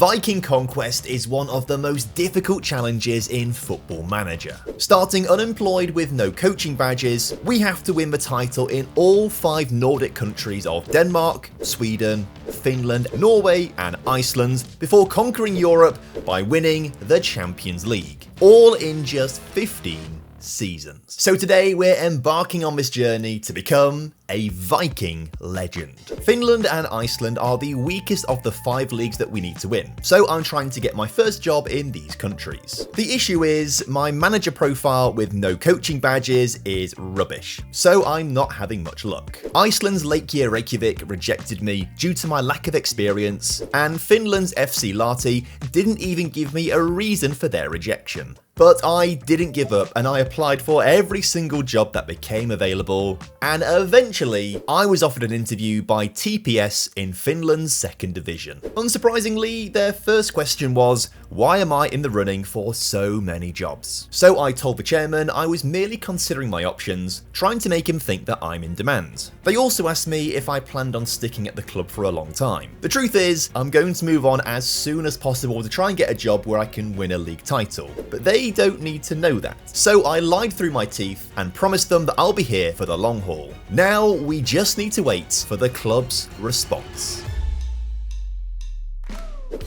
Viking Conquest is one of the most difficult challenges in Football Manager. Starting unemployed with no coaching badges, we have to win the title in all 5 Nordic countries of Denmark, Sweden, Finland, Norway and Iceland before conquering Europe by winning the Champions League, all in just 15 seasons. So today we're embarking on this journey to become a Viking legend. Finland and Iceland are the weakest of the 5 leagues that we need to win, so I'm trying to get my first job in these countries. The issue is my manager profile with no coaching badges is rubbish, so I'm not having much luck. Iceland's Leikir Reykjavik rejected me due to my lack of experience, and Finland's FC Lahti didn't even give me a reason for their rejection. But I didn't give up and I applied for every single job that became available, and eventually I was offered an interview by TPS in Finland's 2nd division. Unsurprisingly, their first question was, why am I in the running for so many jobs? So I told the chairman I was merely considering my options, trying to make him think that I'm in demand. They also asked me if I planned on sticking at the club for a long time. The truth is, I'm going to move on as soon as possible to try and get a job where I can win a league title, but they don't need to know that. So I lied through my teeth and promised them that I'll be here for the long haul. Now we just need to wait for the club's response.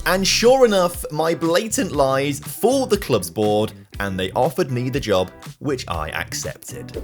And sure enough, my blatant lies fooled the club's board and they offered me the job, which I accepted.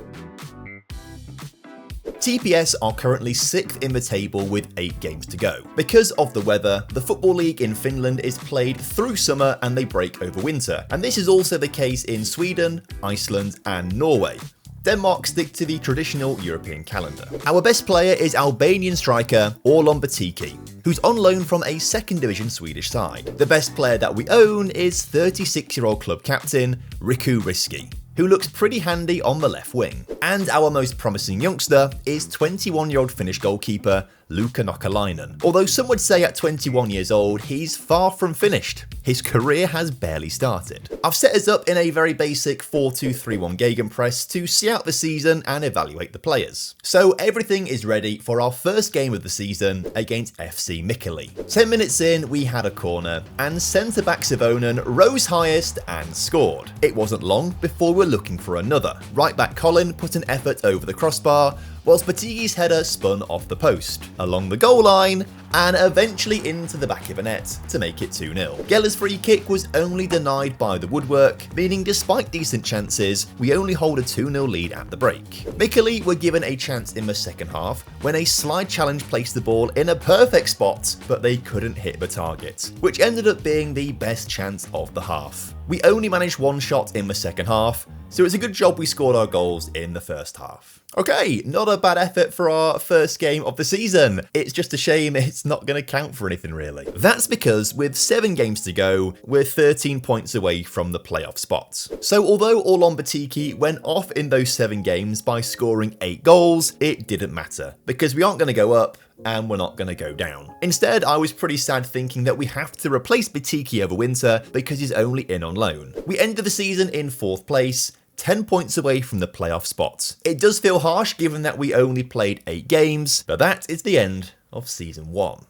TPS are currently 6th in the table with 8 games to go. Because of the weather, the Football League in Finland is played through summer and they break over winter. And this is also the case in Sweden, Iceland and Norway. Denmark stick to the traditional European calendar. Our best player is Albanian striker Orlon Batiki, who's on loan from a 2nd division Swedish side. The best player that we own is 36-year-old club captain Riku Riski, who looks pretty handy on the left wing. And our most promising youngster is 21-year-old Finnish goalkeeper Luka Nokalainen. Although some would say at 21 years old, he's far from finished. His career has barely started. I've set us up in a very basic 4-2-3-1 gegenpress to see out the season and evaluate the players. So everything is ready for our first game of the season against FC Mikkeli. 10 minutes in, we had a corner, and centre-back Sivonen rose highest and scored. It wasn't long before we were looking for another. Right-back Colin put an effort over the crossbar, whilst Batiki's header spun off the post, along the goal line, and eventually into the back of the net to make it 2-0. Geller's free kick was only denied by the woodwork, meaning despite decent chances, we only hold a 2-0 lead at the break. Mikkeli were given a chance in the second half when a slide challenge placed the ball in a perfect spot, but they couldn't hit the target, which ended up being the best chance of the half. We only managed 1 shot in the second half, so it's a good job we scored our goals in the first half. Okay, not a bad effort for our first game of the season. It's just a shame it's not going to count for anything really. That's because with 7 games to go, we're 13 points away from the playoff spots. So although Orlon Batiki went off in those 7 games by scoring 8 goals, it didn't matter because we aren't going to go up and we're not going to go down. Instead, I was pretty sad thinking that we have to replace Batiki over winter because he's only in on loan. We ended the season in 4th place, 10 points away from the playoff spots. It does feel harsh given that we only played 8 games, but that is the end of season 1.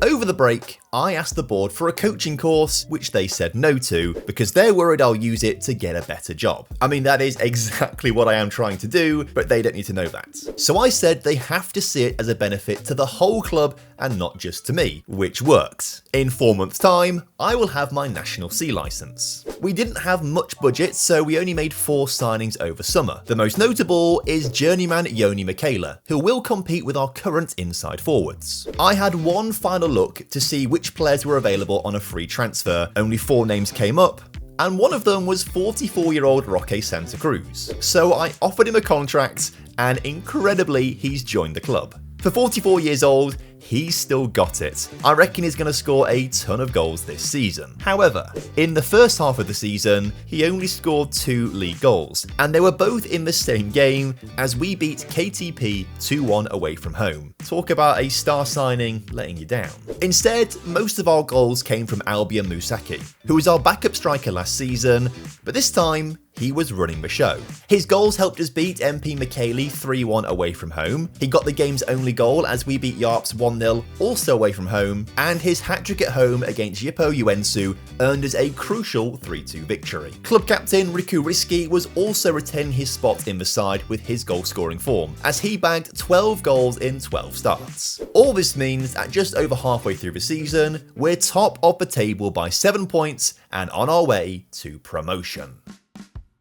Over the break, I asked the board for a coaching course, which they said no to because they're worried I'll use it to get a better job. I mean, that is exactly what I am trying to do, but they don't need to know that. So I said they have to see it as a benefit to the whole club and not just to me, which works. In 4 months' time, I will have my National C license. We didn't have much budget, so we only made 4 signings over summer. The most notable is journeyman Joni Michaela, who will compete with our current inside forwards. I had one final look to see which players were available on a free transfer. Only 4 names came up, and one of them was 44-year-old Roque Santa Cruz. So I offered him a contract, and incredibly, he's joined the club. For 44 years old, he's still got it. I reckon he's going to score a ton of goals this season. However, in the first half of the season, he only scored 2 league goals, and they were both in the same game as we beat KTP 2-1 away from home. Talk about a star signing letting you down. Instead, most of our goals came from Albion Musaki, who was our backup striker last season, but this time, he was running the show. His goals helped us beat MP Mikkeli 3-1 away from home. He got the game's only goal as we beat Yarps 1 1-0, also away from home, and his hat-trick at home against Jippo Joensuu earned us a crucial 3-2 victory. Club captain Riku Riski was also retaining his spot in the side with his goal-scoring form, as he bagged 12 goals in 12 starts. All this means that just over halfway through the season, we're top of the table by 7 points and on our way to promotion.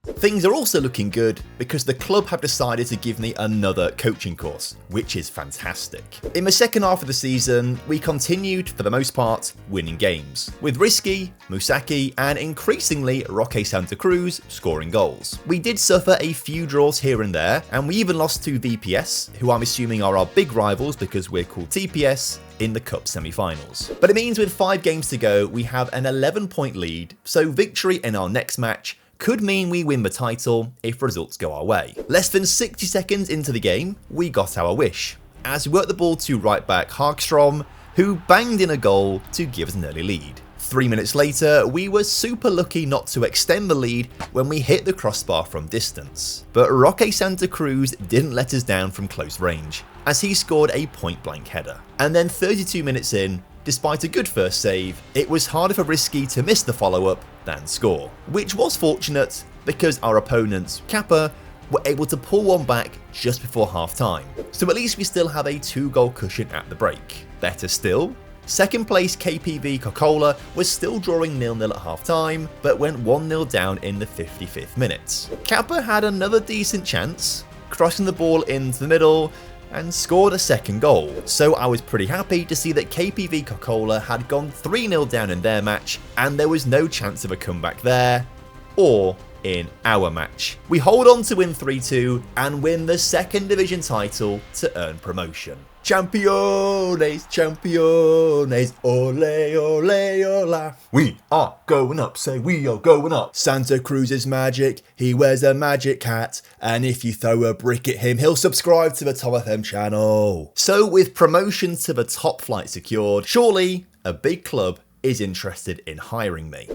Things are also looking good because the club have decided to give me another coaching course, which is fantastic. In the second half of the season, we continued, for the most part, winning games, with Risky, Musaki, and increasingly Roque Santa Cruz scoring goals. We did suffer a few draws here and there, and we even lost to VPS, who I'm assuming are our big rivals because we're called TPS, in the Cup semi-finals. But it means with 5 games to go, we have an 11-point lead, so victory in our next match could mean we win the title if results go our way. Less than 60 seconds into the game, we got our wish, as we worked the ball to right back Hagstrom, who banged in a goal to give us an early lead. 3 minutes later, we were super lucky not to extend the lead when we hit the crossbar from distance. But Roque Santa Cruz didn't let us down from close range, as he scored a point-blank header. And then 32 minutes in, despite a good first save, it was harder for Risky to miss the follow-up than score, which was fortunate because our opponents, Kappa, were able to pull one back just before half-time, so at least we still have a 2-goal cushion at the break. Better still, second place KPV Coca-Cola was still drawing 0-0 at half-time, but went 1-0 down in the 55th minute. Kappa had another decent chance, crossing the ball into the middle, and scored a second goal, so I was pretty happy to see that KPV Coca-Cola had gone 3-0 down in their match, and there was no chance of a comeback there, or in our match. We hold on to win 3-2 and win the second division title to earn promotion. Champions, champions, ole, ole, ola. We are going up, say we are going up. Santa Cruz is magic, he wears a magic hat, and if you throw a brick at him, he'll subscribe to the TomFM channel. So with promotion to the top flight secured, surely a big club is interested in hiring me.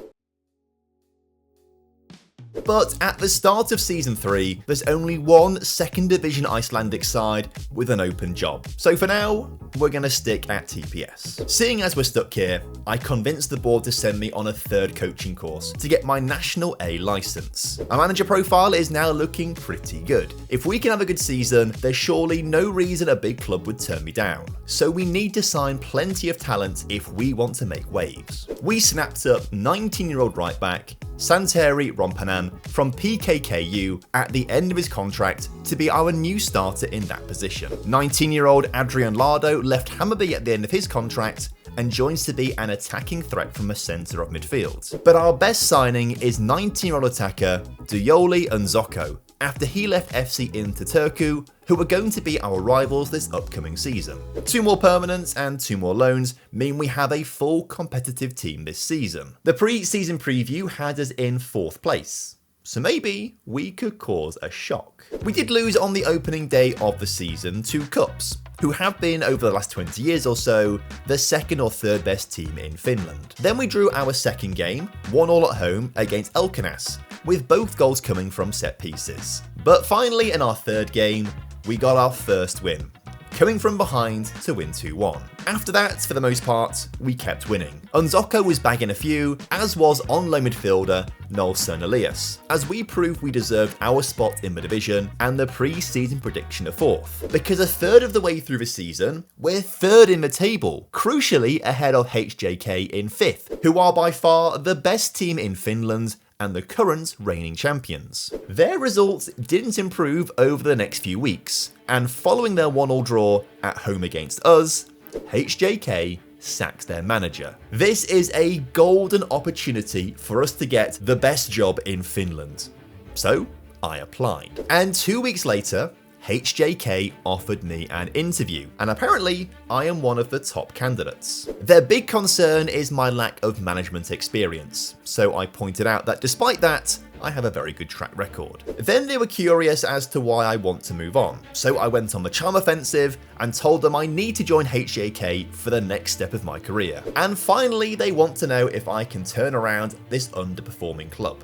But at the start of Season 3, there's only one second division Icelandic side with an open job. So for now, we're going to stick at TPS. Seeing as we're stuck here, I convinced the board to send me on a 3rd coaching course to get my National A license. Our manager profile is now looking pretty good. If we can have a good season, there's surely no reason a big club would turn me down. So we need to sign plenty of talent if we want to make waves. We snapped up 19-year-old right back Santeri Rompanen from PKKU at the end of his contract to be our new starter in that position. 19-year-old Adrian Lardo left Hammarby at the end of his contract and joins to be an attacking threat from the centre of midfield. But our best signing is 19-year-old attacker Duyoli Nzoko, after he left FC Inter Turku, who are going to be our rivals this upcoming season. 2 more permanents and 2 more loans mean we have a full competitive team this season. The pre-season preview had us in 4th place, so maybe we could cause a shock. We did lose on the opening day of the season to Cups, who have been, over the last 20 years or so, the 2nd or 3rd best team in Finland. Then we drew our second game, 1-1 at home against Elkanas, with both goals coming from set pieces. But finally, in our 3rd game, we got our first win, coming from behind to win 2-1. After that, for the most part, we kept winning. Unzoko was bagging a few, as was on-loan midfielder Nolson Elias, as we proved we deserved our spot in the division and the pre-season prediction of 4th. Because a third of the way through the season, we're 3rd in the table, crucially ahead of HJK in 5th, who are by far the best team in Finland and the current reigning champions. Their results didn't improve over the next few weeks, and following their 1-1 draw at home against us, HJK sacks their manager. This is a golden opportunity for us to get the best job in Finland. So I applied. And 2 weeks later, HJK offered me an interview, and apparently I am one of the top candidates. Their big concern is my lack of management experience, so I pointed out that despite that, I have a very good track record. Then they were curious as to why I want to move on, so I went on the charm offensive and told them I need to join HJK for the next step of my career. And finally, they want to know if I can turn around this underperforming club.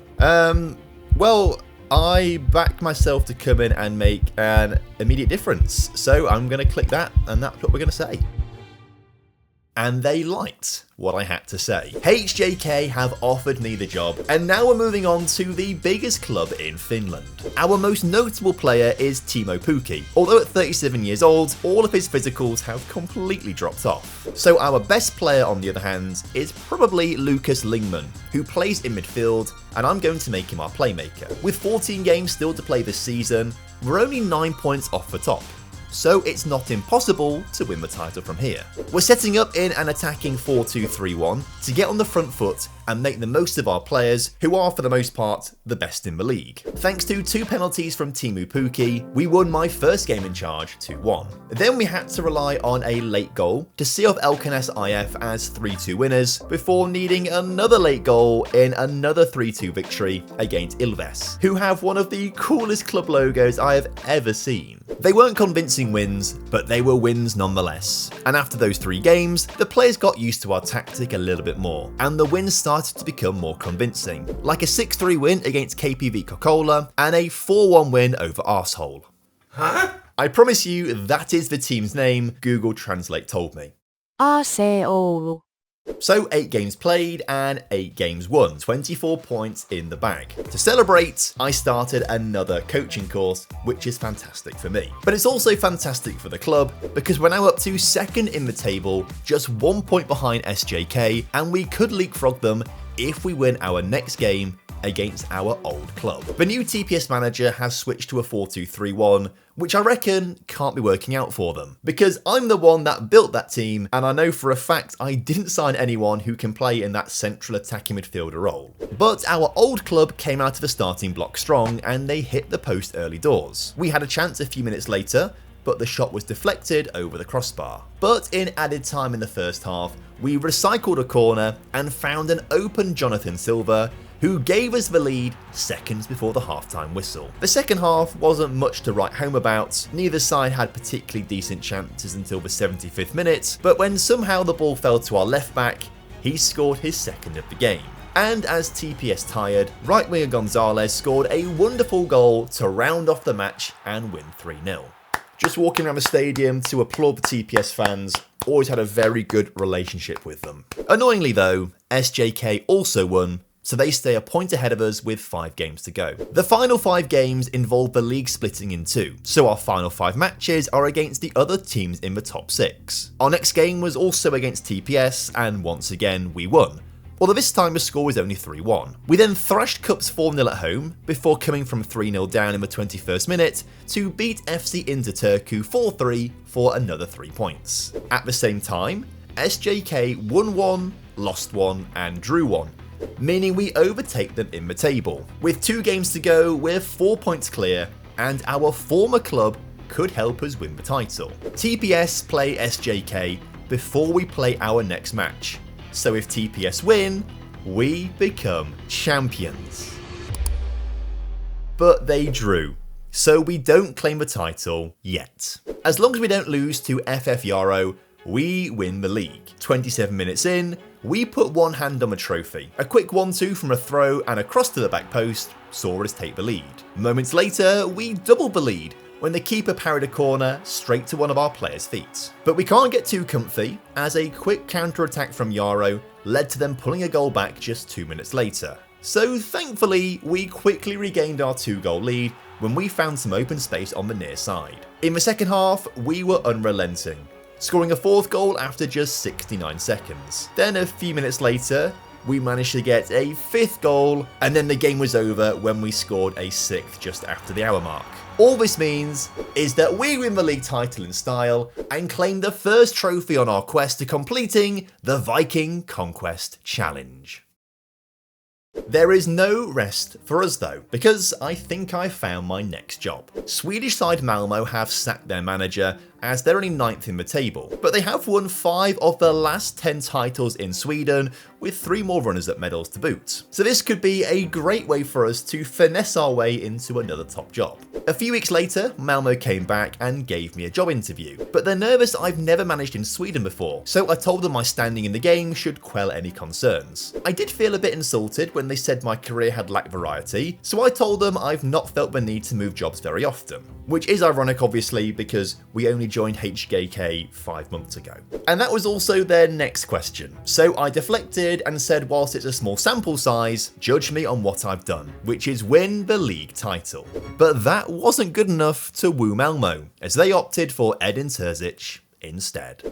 Well, I backed myself to come in and make an immediate difference, so I'm going to click that, and that's what we're going to say. and they liked what I had to say. HJK have offered me the job, and now we're moving on to the biggest club in Finland. Our most notable player is Timo Pukki, although at 37 years old, all of his physicals have completely dropped off. So our best player, on the other hand, is probably Lucas Lingman, who plays in midfield, and I'm going to make him our playmaker. With 14 games still to play this season, we're only 9 points off the top, so it's not impossible to win the title from here. We're setting up in an attacking 4-2-3-1 to get on the front foot and make the most of our players, who are for the most part the best in the league. Thanks to 2 penalties from Timo Pukki, we won my first game in charge 2-1. Then we had to rely on a late goal to see off Elkenes IF as 3-2 winners, before needing another late goal in another 3-2 victory against Ilves, who have one of the coolest club logos I have ever seen. They weren't convincing wins, but they were wins nonetheless. And after those 3 games, the players got used to our tactic a little bit more, and the wins started to become more convincing, like a 6-3 win against KPV Kokkola and a 4-1 win over Arsehole. Huh? I promise you that is the team's name, Google Translate told me. Arsehole. So 8 games played and 8 games won, 24 points in the bag. To celebrate, I started another coaching course, which is fantastic for me. But it's also fantastic for the club, because we're now up to 2nd in the table, just 1 point behind SJK, and we could leapfrog them if we win our next game against our old club. The new TPS manager has switched to a 4-2-3-1, which I reckon can't be working out for them, because I'm the one that built that team, and I know for a fact I didn't sign anyone who can play in that central attacking midfielder role. But our old club came out of the starting block strong, and they hit the post early doors. We had a chance a few minutes later, but the shot was deflected over the crossbar. But in added time in the first half, we recycled a corner and found an open Jonathan Silva, who gave us the lead seconds before the halftime whistle. The second half wasn't much to write home about, neither side had particularly decent chances until the 75th minute, but when somehow the ball fell to our left back, he scored his second of the game. And as TPS tired, right winger Gonzalez scored a wonderful goal to round off the match and win 3-0. Just walking around the stadium to applaud the TPS fans, always had a very good relationship with them. Annoyingly though, SJK also won, so they stay a point ahead of us with 5 games to go. The final 5 games involve the league splitting in 2, so our final 5 matches are against the other teams in the top 6. Our next game was also against TPS, and once again we won, although this time the score was only 3-1. We then thrashed Cups 4-0 at home, before coming from 3-0 down in the 21st minute to beat FC Interturku 4-3 for another 3 points. At the same time, SJK won 1, lost 1 and drew 1, meaning we overtake them in the table. With 2 games to go, we're 4 points clear, and our former club could help us win the title. TPS play SJK before we play our next match, so if TPS win, we become champions. But they drew, so we don't claim the title yet. As long as we don't lose to FF Yarrow, we win the league. 27 minutes in, we put one hand on the trophy. A quick 1-2 from a throw and across to the back post saw us take the lead. Moments later, we doubled the lead when the keeper parried a corner straight to one of our players' feet. But we can't get too comfy, as a quick counter-attack from Yarrow led to them pulling a goal back just 2 minutes later. So thankfully, we quickly regained our 2-goal lead when we found some open space on the near side. In the second half, we were unrelenting, scoring a 4th goal after just 69 seconds. Then a few minutes later, we managed to get a 5th goal, and then the game was over when we scored a 6th just after the hour mark. All this means is that we win the league title in style and claim the first trophy on our quest to completing the Viking Conquest Challenge. There is no rest for us though, because I think I found my next job. Swedish side Malmo have sacked their manager as they're only 9th in the table, but they have won 5 of the last 10 titles in Sweden, with 3 more runners-up medals to boot. So this could be a great way for us to finesse our way into another top job. A few weeks later, Malmo came back and gave me a job interview, but they're nervous I've never managed in Sweden before, so I told them my standing in the game should quell any concerns. I did feel a bit insulted when they said my career had lacked variety, so I told them I've not felt the need to move jobs very often. which is ironic obviously because we only joined HJK 5 months ago. And that was also their next question. So I deflected and said whilst it's a small sample size, judge me on what I've done, which is win the league title. But that wasn't good enough to woo Malmo, as they opted for Edin Terzic instead.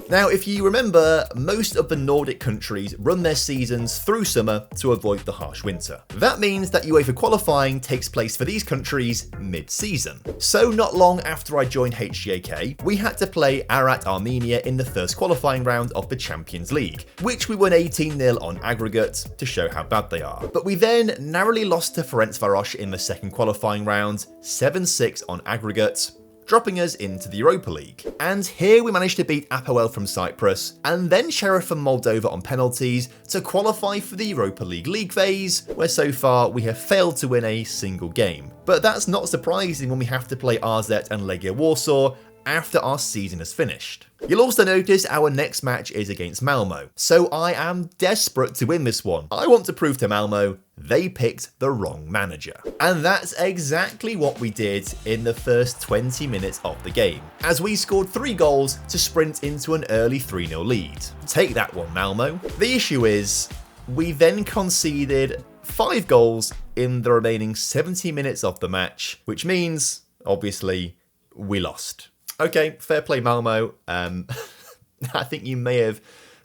Now, if you remember, most of the Nordic countries run their seasons through summer to avoid the harsh winter. That means that UEFA qualifying takes place for these countries mid-season. So not long after I joined HJK, we had to play Arat Armenia in the first qualifying round of the Champions League, which we won 18-0 on aggregate to show how bad they are. But we then narrowly lost to Ferencvaros in the second qualifying round, 7-6 on aggregate, dropping us into the Europa League. And here we managed to beat Apoel from Cyprus and then Sheriff from Moldova on penalties to qualify for the Europa League phase, where so far we have failed to win a single game. But that's not surprising when we have to play RZ and Legia Warsaw after our season is finished. You'll also notice our next match is against Malmo, so I am desperate to win this one. I want to prove to Malmo they picked the wrong manager. And that's exactly what we did in the first 20 minutes of the game, as we scored 3 goals to sprint into an early 3-0 lead. Take that one, Malmo. The issue is, we then conceded 5 goals in the remaining 70 minutes of the match, which means, obviously, we lost. Okay, fair play, Malmo. I think you may have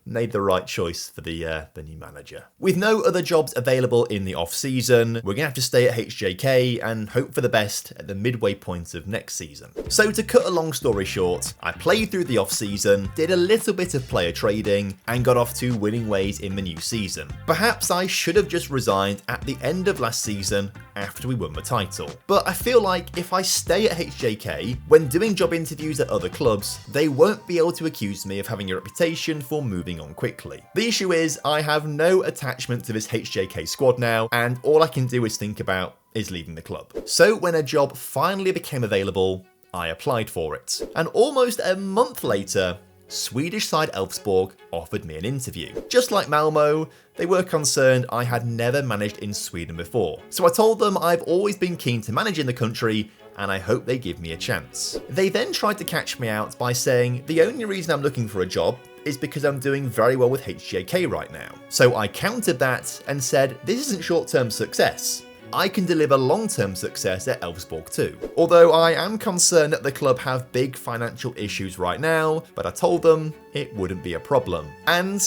made the right choice for the new manager. With no other jobs available in the off-season, we're going to have to stay at HJK and hope for the best at the midway point of next season. So to cut a long story short, I played through the off-season, did a little bit of player trading, and got off to winning ways in the new season. Perhaps I should have just resigned at the end of last season after we won the title. But I feel like if I stay at HJK, when doing job interviews at other clubs, they won't be able to accuse me of having a reputation for moving on quickly. The issue is I have no attachment to this HJK squad now, and all I can do is think about is leaving the club. So when a job finally became available, I applied for it. And almost a month later, Swedish side Elfsborg offered me an interview. Just like Malmo, they were concerned I had never managed in Sweden before. So I told them I've always been keen to manage in the country and I hope they give me a chance. They then tried to catch me out by saying the only reason I'm looking for a job is because I'm doing very well with HJK right now. So I countered that and said this isn't short-term success. I can deliver long-term success at Elfsborg too. Although I am concerned that the club have big financial issues right now, but I told them it wouldn't be a problem. And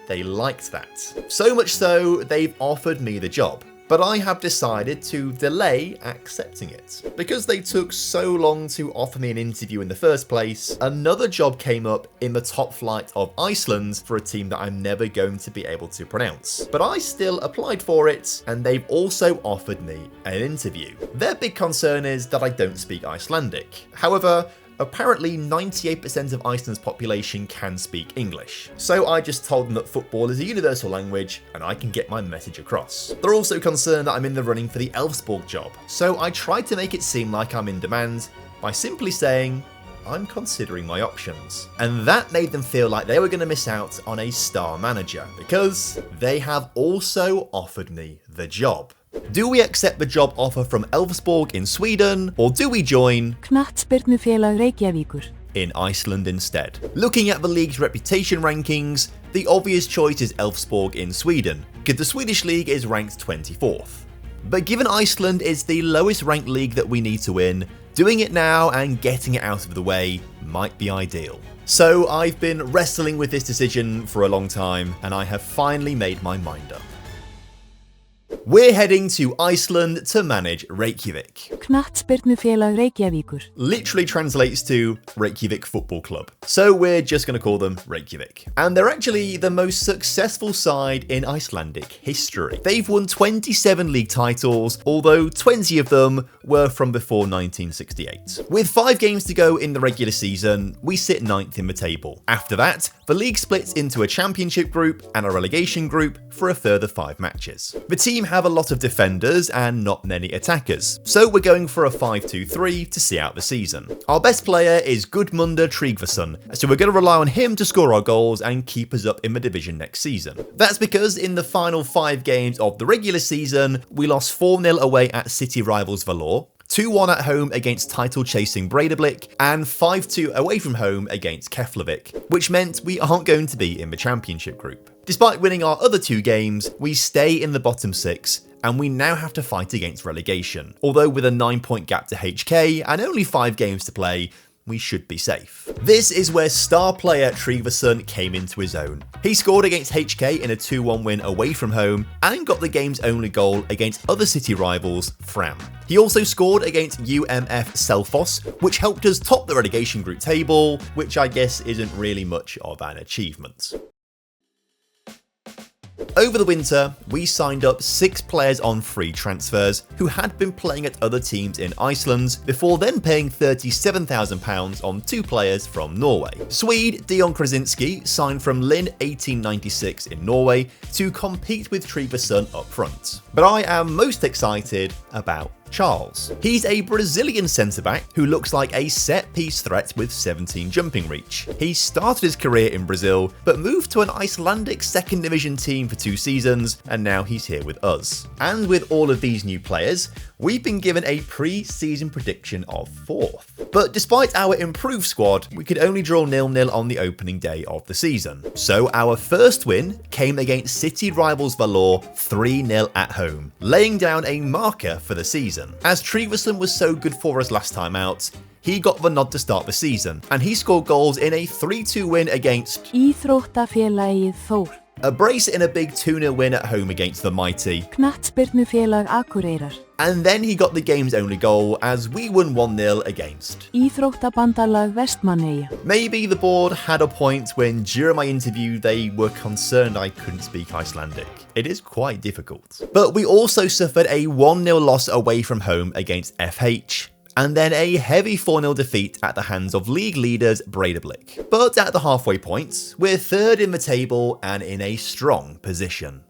they liked that. So much so, they've offered me the job. But I have decided to delay accepting it. Because they took so long to offer me an interview in the first place, another job came up in the top flight of Iceland for a team that I'm never going to be able to pronounce. But I still applied for it, and they've also offered me an interview. Their big concern is that I don't speak Icelandic. However, apparently 98% of Iceland's population can speak English. So I just told them that football is a universal language and I can get my message across. They're also concerned that I'm in the running for the Elfsborg job. So I tried to make it seem like I'm in demand by simply saying, I'm considering my options. And that made them feel like they were going to miss out on a star manager because they have also offered me the job. Do we accept the job offer from Elfsborg in Sweden, or do we join Knattspyrnufélag Reykjavíkur in Iceland instead? Looking at the league's reputation rankings, the obvious choice is Elfsborg in Sweden, because the Swedish league is ranked 24th. But given Iceland is the lowest ranked league that we need to win, doing it now and getting it out of the way might be ideal. So I've been wrestling with this decision for a long time, and I have finally made my mind up. We're heading to Iceland to manage Reykjavik. Knattspyrnufélag Reykjavíkur Literally translates to Reykjavik Football Club. So we're just going to call them Reykjavik. And they're actually the most successful side in Icelandic history. They've won 27 league titles, although 20 of them were from before 1968. With 5 games to go in the regular season, we sit 9th in the table. After that, the league splits into a championship group and a relegation group for a further 5 matches. The team have a lot of defenders and not many attackers, so we're going for a 5-2-3 to see out the season. Our best player is Gudmundur Tryggvason, so we're going to rely on him to score our goals and keep us up in the division next season. That's because in the final 5 games of the regular season, we lost 4-0 away at city rivals Valor, 2-1 at home against title-chasing Breidablik, and 5-2 away from home against Keflavik, which meant we aren't going to be in the championship group. Despite winning our other 2 games, we stay in the bottom 6, and we now have to fight against relegation. Although with a 9-point gap to HK and only 5 games to play, we should be safe. This is where star player Tryggvason came into his own. He scored against HK in a 2-1 win away from home and got the game's only goal against other city rivals Fram. He also scored against UMF Selfoss, which helped us top the relegation group table, which I guess isn't really much of an achievement. Over the winter, we signed up 6 players on free transfers who had been playing at other teams in Iceland before then paying £37,000 on 2 players from Norway. Swede Dion Krasinski signed from Lyn 1896 in Norway to compete with Tryggvason up front. But I am most excited about Charles. He's a Brazilian centre-back who looks like a set-piece threat with 17 jumping reach. He started his career in Brazil, but moved to an Icelandic second division team for 2 seasons, and now he's here with us. And with all of these new players, we've been given a pre-season prediction of 4th. But despite our improved squad, we could only draw 0-0 on the opening day of the season. So our first win came against city rivals Valor 3-0 at home, laying down a marker for the season. As Tryggvason was so good for us last time out, he got the nod to start the season, and he scored goals in a 3-2 win against Íþróttafélagið Þór, a brace in a big 2-0 win at home against the mighty Knattspyrnufélag Akureyrar, and then he got the game's only goal as we won 1-0 against Íþróttabandalag Vestmannaeyja. Maybe the board had a point when during my interview they were concerned I couldn't speak Icelandic. It is quite difficult. But we also suffered a 1-0 loss away from home against FH, and then a heavy 4-0 defeat at the hands of league leaders Breidablik. But at the halfway point, we're 3rd in the table and in a strong position.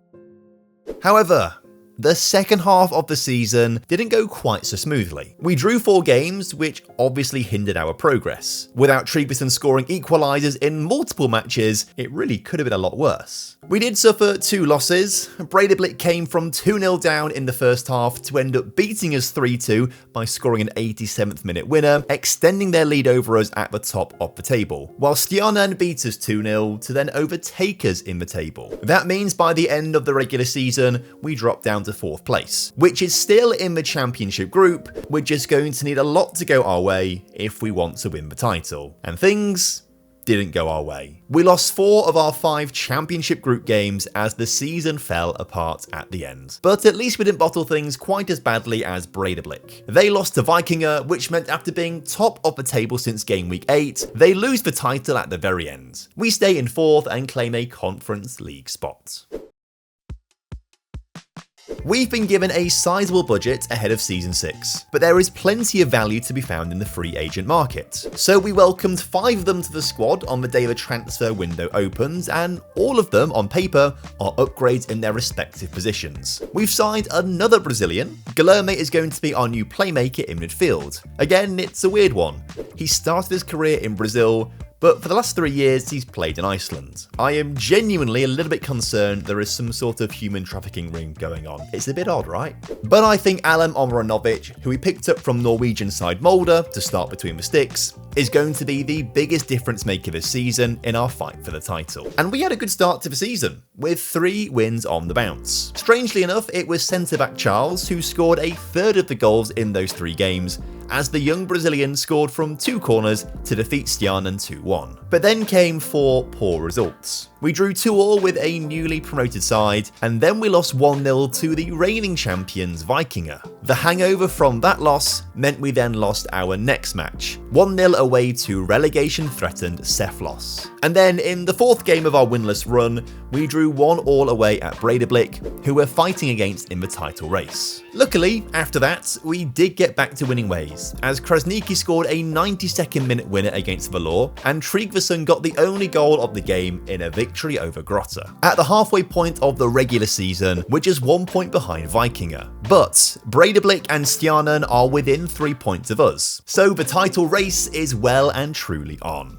However, the second half of the season didn't go quite so smoothly. We drew 4 games, which obviously hindered our progress. Without Tryggvason scoring equalisers in multiple matches, it really could have been a lot worse. We did suffer 2 losses. Breidablik came from 2-0 down in the first half to end up beating us 3-2 by scoring an 87th minute winner, extending their lead over us at the top of the table, while Stjarnan beat us 2-0 to then overtake us in the table. That means by the end of the regular season, we dropped down to 4th place, which is still in the championship group. We're just going to need a lot to go our way if we want to win the title. And things didn't go our way. We lost 4 of our 5 championship group games as the season fell apart at the end. But at least we didn't bottle things quite as badly as Breidablik. They lost to Vikinga, which meant after being top of the table since game week 8, they lose the title at the very end. We stay in 4th and claim a Conference League spot. We've been given a sizable budget ahead of Season 6, but there is plenty of value to be found in the free agent market. So we welcomed 5 of them to the squad on the day the transfer window opens, and all of them, on paper, are upgrades in their respective positions. We've signed another Brazilian. Guilherme is going to be our new playmaker in midfield. Again, it's a weird one. He started his career in Brazil, but for the last 3 years he's played in Iceland. I am genuinely a little bit concerned there is some sort of human trafficking ring going on. It's a bit odd, right? But I think Alem Omranovic, who we picked up from Norwegian side Molde to start between the sticks, is going to be the biggest difference maker this season in our fight for the title. And we had a good start to the season, with 3 wins on the bounce. Strangely enough, it was centre-back Charles who scored a third of the goals in those 3 games, as the young Brazilian scored from 2 corners to defeat Stjarnan 2-1. But then came 4 poor results. We drew 2-2 with a newly promoted side, and then we lost 1-0 to the reigning champions Vikinga. The hangover from that loss meant we then lost our next match, 1-0 away to relegation-threatened Selfoss. And then in the 4th game of our winless run, we drew 1-1 away at Breidablik, who we're fighting against in the title race. Luckily, after that, we did get back to winning ways, as Krasniki scored a 92nd minute winner against Valor, and Tryggvason got the only goal of the game in a victory over Grotta. At the halfway point of the regular season, we're just 1 point behind Vikinga. But Breidablik and Stjarnan are within 3 points of us, so the title race is well and truly on.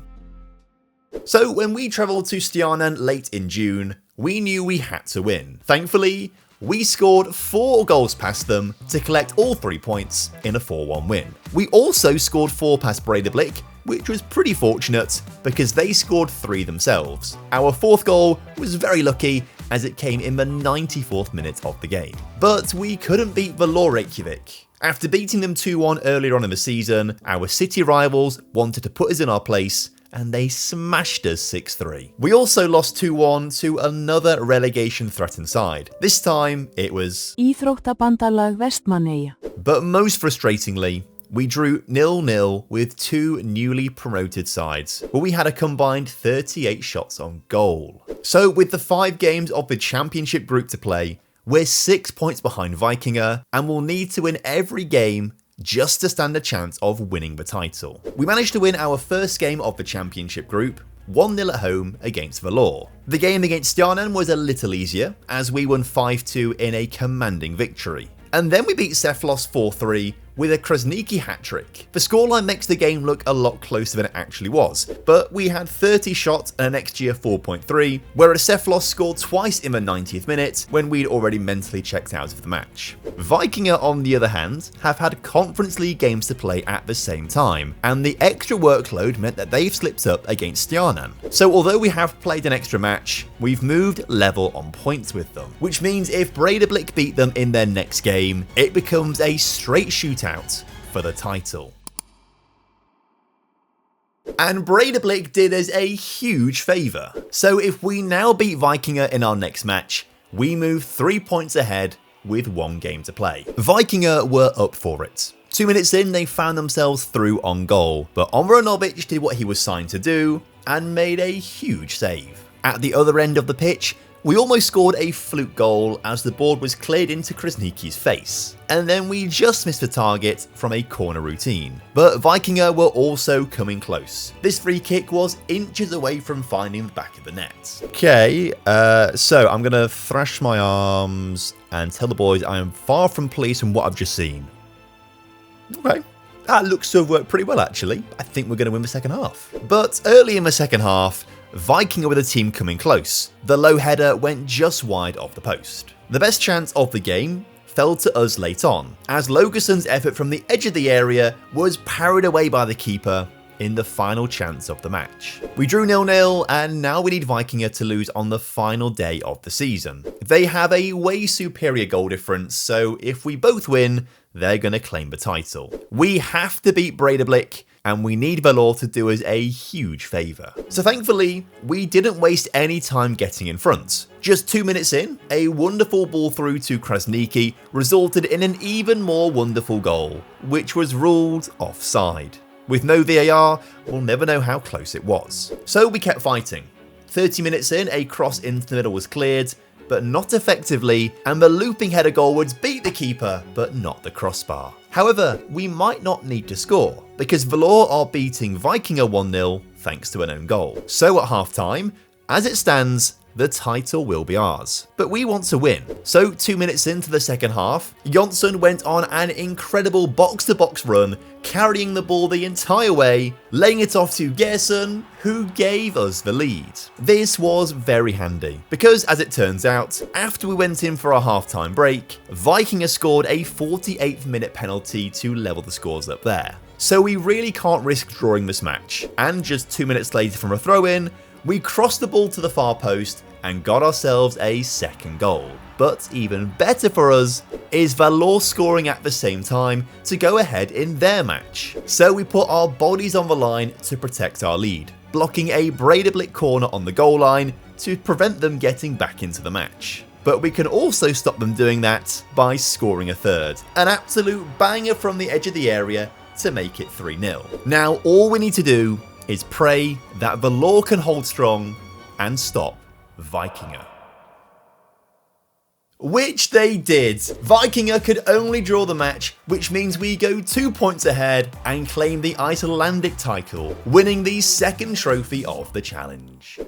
So when we travelled to Stjarnan late in June, we knew we had to win. Thankfully, We scored 4 goals past them to collect all 3 points in a 4-1 win. We also scored 4 past Breidablik, which was pretty fortunate because they scored 3 themselves. Our 4th goal was very lucky as it came in the 94th minute of the game. But we couldn't beat Valor Reykjavik. After beating them 2-1 earlier on in the season, our city rivals wanted to put us in our place and they smashed us 6-3. We also lost 2-1 to another relegation-threatened side. This time, it was Íþróttabandalag Vestmannaeyja. But most frustratingly, we drew 0-0 with 2 newly promoted sides, where we had a combined 38 shots on goal. So with the 5 games of the championship group to play, we're 6 points behind Vikinga and will need to win every game just to stand a chance of winning the title. We managed to win our first game of the championship group, 1-0 at home against Valor. The game against Stjarnan was a little easier, as we won 5-2 in a commanding victory. And then we beat Seflos 4-3 with a Krasniki hat-trick. The scoreline makes the game look a lot closer than it actually was, but we had 30 shots and an XG of 4.3, whereas Seflos scored twice in the 90th minute when we'd already mentally checked out of the match. Vikinga, on the other hand, have had Conference League games to play at the same time, and the extra workload meant that they've slipped up against Stjarnan. So although we have played an extra match, we've moved level on points with them, which means if Breidablik beat them in their next game, it becomes a straight shootout for the title. And Breidablik did us a huge favour. So if we now beat Vikinga in our next match, we move 3 points ahead with 1 game to play. Vikinga were up for it. 2 minutes in, they found themselves through on goal, but Omranovic did what he was signed to do and made a huge save. At the other end of the pitch, we almost scored a fluke goal as the board was cleared into Krasniki's face, and then we just missed the target from a corner routine. But Vikinga were also coming close. This free kick was inches away from finding the back of the net. Okay, so I'm gonna thrash my arms and tell the boys I am far from pleased from what I've just seen. Okay. That looks to have worked pretty well, actually. I think we're going to win the second half. But early in the second half, Vikinga were the team coming close. The low header went just wide of the post. The best chance of the game fell to us late on, as Logason's effort from the edge of the area was parried away by the keeper in the final chance of the match. We drew 0-0, and now we need Vikinga to lose on the final day of the season. They have a way superior goal difference, so if we both win, they're going to claim the title. We have to beat Breidablik, and we need Valor to do us a huge favour. So thankfully, we didn't waste any time getting in front. Just 2 minutes in, a wonderful ball through to Krasniki resulted in an even more wonderful goal, which was ruled offside. With no VAR, we'll never know how close it was. So we kept fighting. 30 minutes in, a cross into the middle was cleared, but not effectively, and the looping header goalwards beat the keeper, but not the crossbar. However, we might not need to score, because Valor are beating Vikinga 1-0 thanks to an own goal. So at half-time, as it stands, the title will be ours. But we want to win. So 2 minutes into the second half, Jonsson went on an incredible box-to-box run, carrying the ball the entire way, laying it off to Gerson, who gave us the lead. This was very handy, because as it turns out, after we went in for our half-time break, Vikinga scored a 48th minute penalty to level the scores up there. So we really can't risk drawing this match, and just 2 minutes later from a throw-in, we crossed the ball to the far post and got ourselves a second goal. But even better for us is Valor scoring at the same time to go ahead in their match. So we put our bodies on the line to protect our lead, blocking a Breidablik corner on the goal line to prevent them getting back into the match. But we can also stop them doing that by scoring a third. An absolute banger from the edge of the area to make it 3-0. Now all we need to do is pray that Valor can hold strong and stop Vikinga. Which they did. Vikinga could only draw the match, which means we go 2 points ahead and claim the Icelandic title, winning the second trophy of the challenge.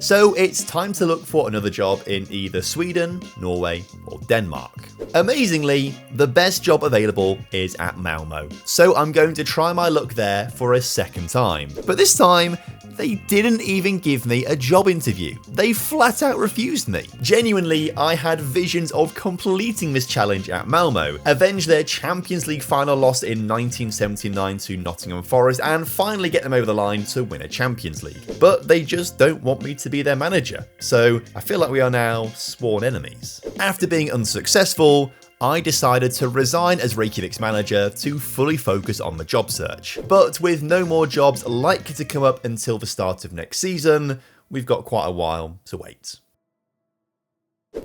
So it's time to look for another job in either Sweden, Norway, or Denmark. Amazingly, the best job available is at Malmo, so I'm going to try my luck there for a second time. But this time, they didn't even give me a job interview. They flat out refused me. Genuinely, I had visions of completing this challenge at Malmo, avenge their Champions League final loss in 1979 to Nottingham Forest, and finally get them over the line to win a Champions League. But they just don't want me to be their manager, so I feel like we are now sworn enemies. After being unsuccessful, I decided to resign as Reykjavik's manager to fully focus on the job search. But with no more jobs likely to come up until the start of next season, we've got quite a while to wait.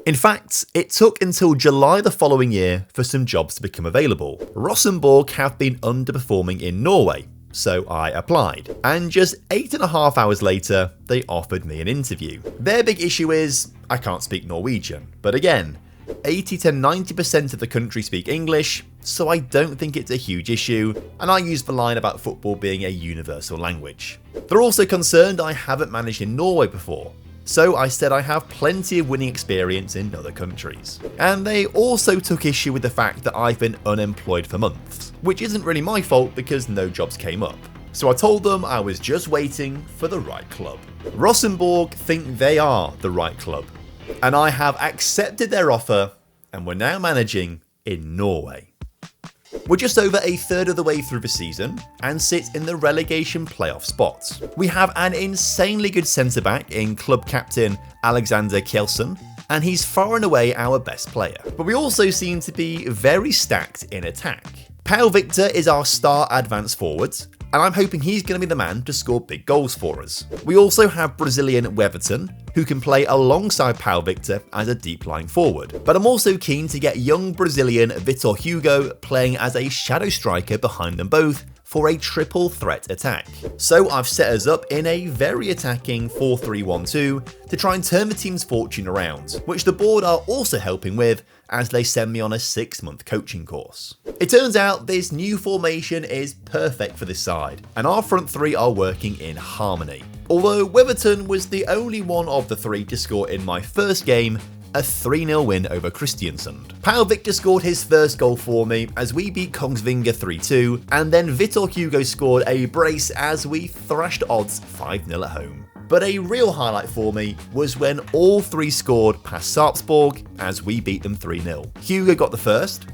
In fact, it took until July the following year for some jobs to become available. Rosenborg have been underperforming in Norway, so I applied. And just 8.5 hours later, they offered me an interview. Their big issue is, I can't speak Norwegian. But again, 80 to 90% of the country speak English, so I don't think it's a huge issue, and I use the line about football being a universal language. They're also concerned I haven't managed in Norway before, so I said I have plenty of winning experience in other countries. And they also took issue with the fact that I've been unemployed for months, which isn't really my fault because no jobs came up. So I told them I was just waiting for the right club. Rosenborg think they are the right club, and I have accepted their offer, and we're now managing in Norway. We're just over a third of the way through the season and sit in the relegation playoff spot. We have an insanely good centre-back in club captain Alexander Kjellson, and he's far and away our best player. But we also seem to be very stacked in attack. Pau Victor is our star advance forward, and I'm hoping he's going to be the man to score big goals for us. We also have Brazilian Weverton, who can play alongside Pau Victor as a deep-lying forward. But I'm also keen to get young Brazilian Vitor Hugo playing as a shadow striker behind them both for a triple threat attack. So I've set us up in a very attacking 4-3-1-2 to try and turn the team's fortune around, which the board are also helping with as they send me on a 6-month coaching course. It turns out this new formation is perfect for this side, and our front three are working in harmony. Although Weverton was the only one of the three to score in my first game, a 3-0 win over Kristiansund. Pau Victor scored his first goal for me as we beat Kongsvinger 3-2, and then Vitor Hugo scored a brace as we thrashed odds 5-0 at home. But a real highlight for me was when all three scored past Sarpsborg as we beat them 3-0. Hugo got the first,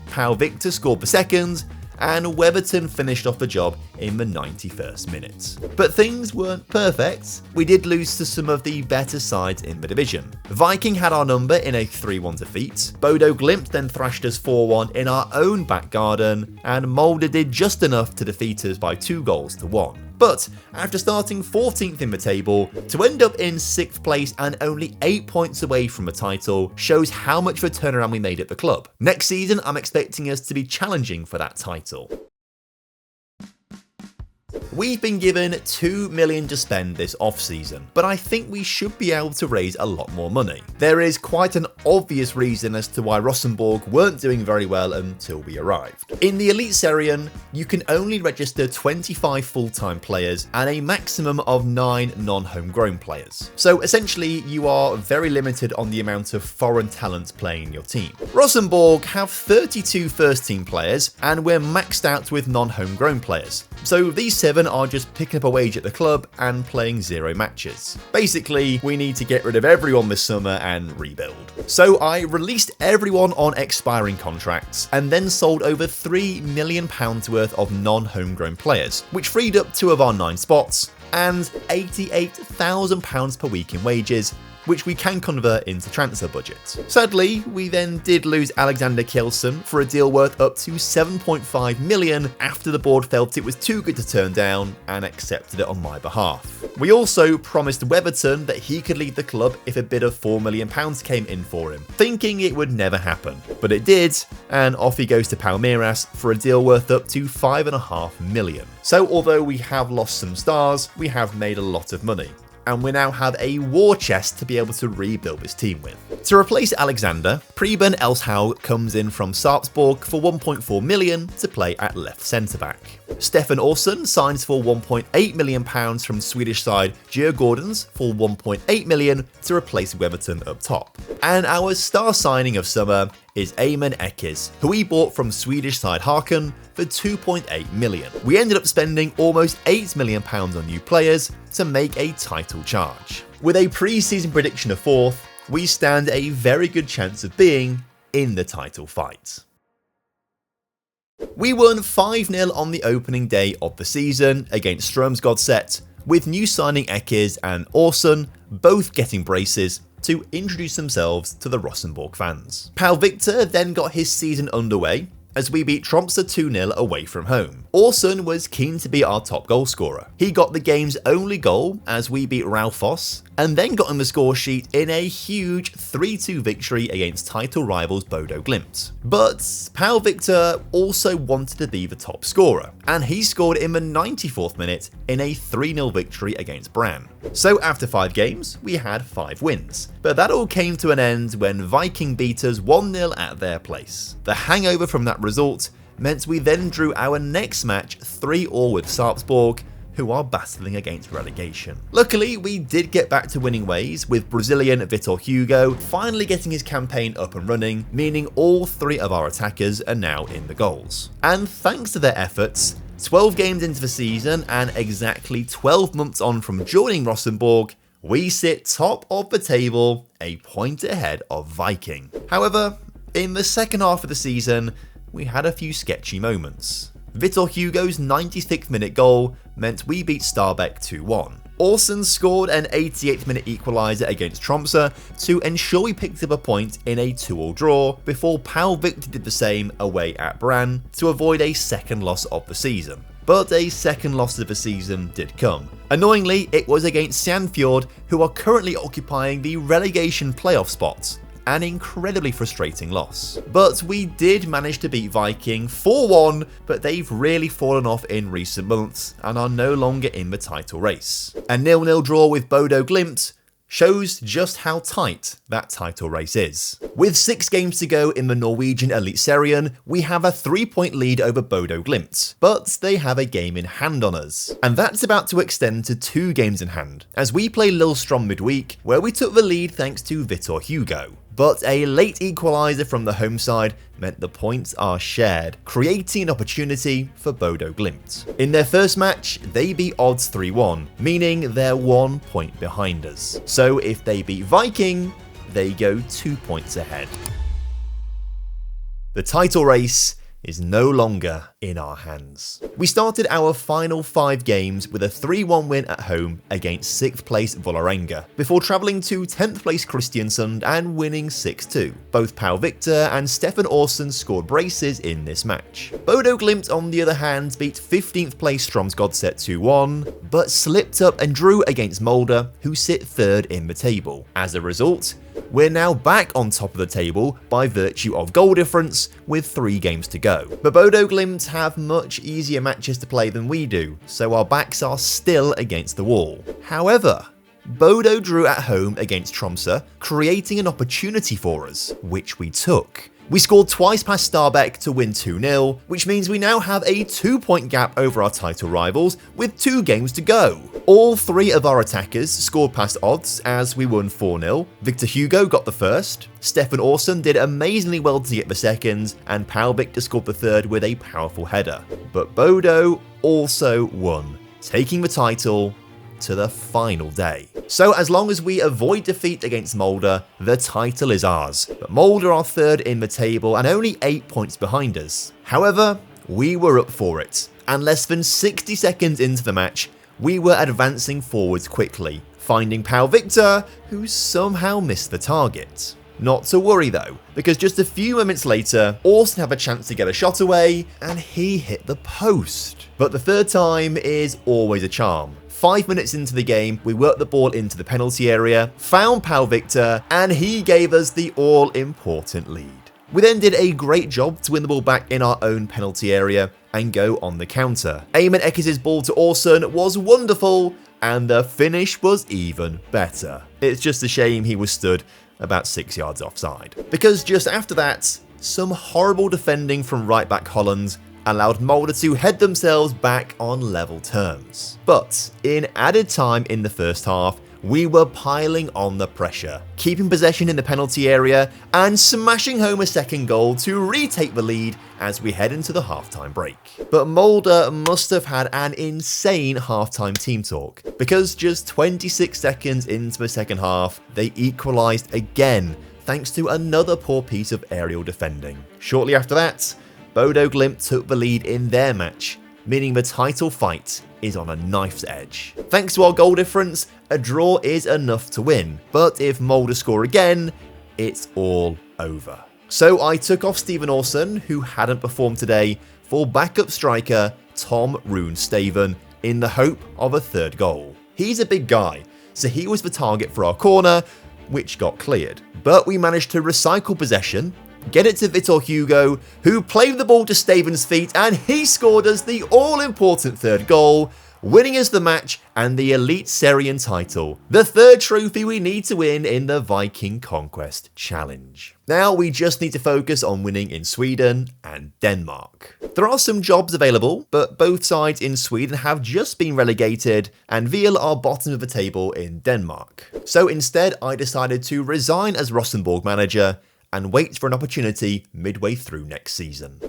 Pau Victor scored the second, and Weverton finished off the job in the 91st minute. But things weren't perfect. We did lose to some of the better sides in the division. Viking had our number in a 3-1 defeat, Bodo Glimt then thrashed us 4-1 in our own back garden, and Molde did just enough to defeat us by 2-1. But after starting 14th in the table, to end up in 6th place and only 8 points away from the title shows how much of a turnaround we made at the club. Next season, I'm expecting us to be challenging for that title. We've been given $2 million to spend this off-season, but I think we should be able to raise a lot more money. There is quite an obvious reason as to why Rosenborg weren't doing very well until we arrived. In the Elite Serien, you can only register 25 full-time players and a maximum of 9 non-homegrown players. So essentially, you are very limited on the amount of foreign talent playing in your team. Rosenborg have 32 first-team players, and we're maxed out with non-homegrown players. So these 7 are just picking up a wage at the club and playing 0 matches. Basically, we need to get rid of everyone this summer and rebuild. So I released everyone on expiring contracts and then sold over £3 million worth of non-homegrown players, which freed up 2 of our 9 spots and £88,000 per week in wages, which we can convert into transfer budget. Sadly, we then did lose Alexander Kjellson for a deal worth up to $7.5 million after the board felt it was too good to turn down and accepted it on my behalf. We also promised Weverton that he could leave the club if a bid of £4 million came in for him, thinking it would never happen. But it did, and off he goes to Palmeiras for a deal worth up to $5.5 million. So although we have lost some stars, we have made a lot of money. and we now have a war chest to be able to rebuild this team with. To replace Alexander, Preben Elshau comes in from Sarpsborg for 1.4 million to play at left centre-back. Stefan Olsson signs for £1.8 million from Swedish side Djurgårdens for 1.8 million to replace Weverton up top. And our star signing of summer is Eamon Ekes, who we bought from Swedish side Harken for 2.8 million. We ended up spending almost £8 million on new players to make a title charge. With a pre-season prediction of 4th, we stand a very good chance of being in the title fight. We won 5-0 on the opening day of the season against Strømsgodset, with new signing Ekes and Orson both getting braces to introduce themselves to the Rosenborg fans. Pal Victor then got his season underway as we beat Tromsø 2-0 away from home. Orson was keen to be our top goal scorer. He got the game's only goal as we beat Raufoss, and then got on the score sheet in a huge 3-2 victory against title rivals Bodo Glimt. But Pal Victor also wanted to be the top scorer, and he scored in the 94th minute in a 3-0 victory against Brann. So after 5 games, we had 5 wins. But that all came to an end when Viking beat us 1-0 at their place. The hangover from that result meant we then drew our next match 3-3 with Sarpsborg, who are battling against relegation. Luckily, we did get back to winning ways, with Brazilian Vitor Hugo finally getting his campaign up and running, meaning all 3 of our attackers are now in the goals. And thanks to their efforts, 12 games into the season and exactly 12 months on from joining Rosenborg, we sit top of the table, a point ahead of Viking. However, in the second half of the season, we had a few sketchy moments. Vitor Hugo's 96th minute goal meant we beat Stabæk 2-1. Orson scored an 88th minute equaliser against Tromsø to ensure we picked up a point in a 2-2 draw before Pal Victor did the same away at Brann to avoid a second loss of the season. But a second loss of the season did come. Annoyingly, it was against Sandefjord, who are currently occupying the relegation playoff spots. An incredibly frustrating loss. But we did manage to beat Viking 4-1, but they've really fallen off in recent months and are no longer in the title race. A 0-0 draw with Bodo Glimt shows just how tight that title race is. With 6 games to go in the Norwegian Eliteserien, we have a 3-point lead over Bodo Glimt, but they have a game in hand on us. And that's about to extend to 2 games in hand, as we play Lillestrøm midweek, where we took the lead thanks to Vitor Hugo. But a late equaliser from the home side meant the points are shared, creating an opportunity for Bodo Glimt. In their first match, they beat Odds 3-1, meaning they're 1 point behind us. So if they beat Viking, they go 2 points ahead. The title race is no longer in our hands. We started our final 5 games with a 3-1 win at home against 6th place Vålerenga, before travelling to 10th place Kristiansund and winning 6-2. Both Pal Victor and Stefan Orson scored braces in this match. Bodo Glimt, on the other hand, beat 15th place Strømsgodset 2-1, but slipped up and drew against Molde, who sit 3rd in the table. As a result, we're now back on top of the table by virtue of goal difference with 3 games to go. But Bodo Glimt have much easier matches to play than we do, so our backs are still against the wall. However, Bodo drew at home against Tromsø, creating an opportunity for us, which we took. We scored twice past Stabæk to win 2-0, which means we now have a 2-point gap over our title rivals with 2 games to go. All 3 of our attackers scored past Odds as we won 4-0. Vitor Hugo got the first, Stefan Orson did amazingly well to get the second, and Pal Victor scored the third with a powerful header. But Bodo also won, taking the title to the final day. So as long as we avoid defeat against Molde, the title is ours. But Molde are 3rd in the table and only 8 points behind us. However, we were up for it, and less than 60 seconds into the match, we were advancing forwards quickly, finding Pal Victor, who somehow missed the target. Not to worry though, because just a few moments later, Orson had a chance to get a shot away, and he hit the post. But the third time is always a charm. 5 minutes into the game, we worked the ball into the penalty area, found Pal Victor, and he gave us the all-important lead. We then did a great job to win the ball back in our own penalty area and go on the counter. Eamon Ekes' ball to Orson was wonderful, and the finish was even better. It's just a shame he was stood about 6 yards offside. Because just after that, some horrible defending from right back Holland allowed Mulder to head themselves back on level terms. But in added time in the first half, we were piling on the pressure, keeping possession in the penalty area and smashing home a second goal to retake the lead as we head into the halftime break. But Mulder must have had an insane halftime team talk, because just 26 seconds into the second half, they equalised again thanks to another poor piece of aerial defending. Shortly after that, Bodo Glimt took the lead in their match, meaning the title fight is on a knife's edge. Thanks to our goal difference, a draw is enough to win, but if Mulder score again, it's all over. So I took off Stephen Orson, who hadn't performed today, for backup striker Tom Roonstaven in the hope of a third goal. He's a big guy, so he was the target for our corner, which got cleared. But we managed to recycle possession, get it to Vitor Hugo, who played the ball to Staven's feet, and he scored us the all-important third goal, winning us the match and the Elite Serien title, the third trophy we need to win in the Viking Conquest Challenge. Now we just need to focus on winning in Sweden and Denmark. There are some jobs available, but both sides in Sweden have just been relegated, and Viel are bottom of the table in Denmark. So instead, I decided to resign as Rosenborg manager and wait for an opportunity midway through next season.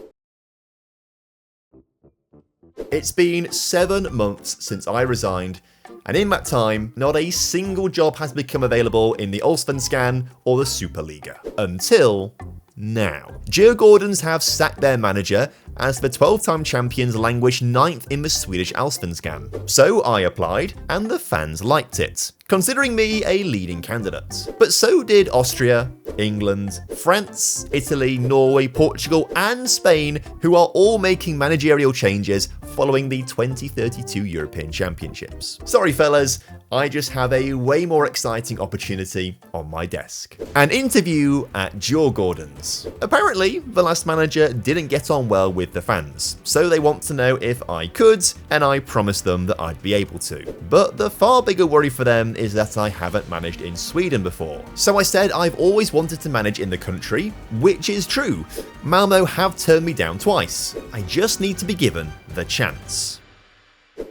It's been 7 months since I resigned, and in that time, not a single job has become available in the Allsvenskan or the Superliga. Until now. Djurgårdens have sacked their manager as the 12-time champions languish 9th in the Swedish Allsvenskan. So I applied, and the fans liked it, considering me a leading candidate. But so did Austria, England, France, Italy, Norway, Portugal, and Spain, who are all making managerial changes following the 2032 European Championships. Sorry fellas, I just have a way more exciting opportunity on my desk. An interview at Djurgårdens. Apparently, the last manager didn't get on well with the fans, so they want to know if I could, and I promised them that I'd be able to. But the far bigger worry for them is that I haven't managed in Sweden before. So I said I've always wanted to manage in the country, which is true. Malmo have turned me down twice. I just need to be given the chance.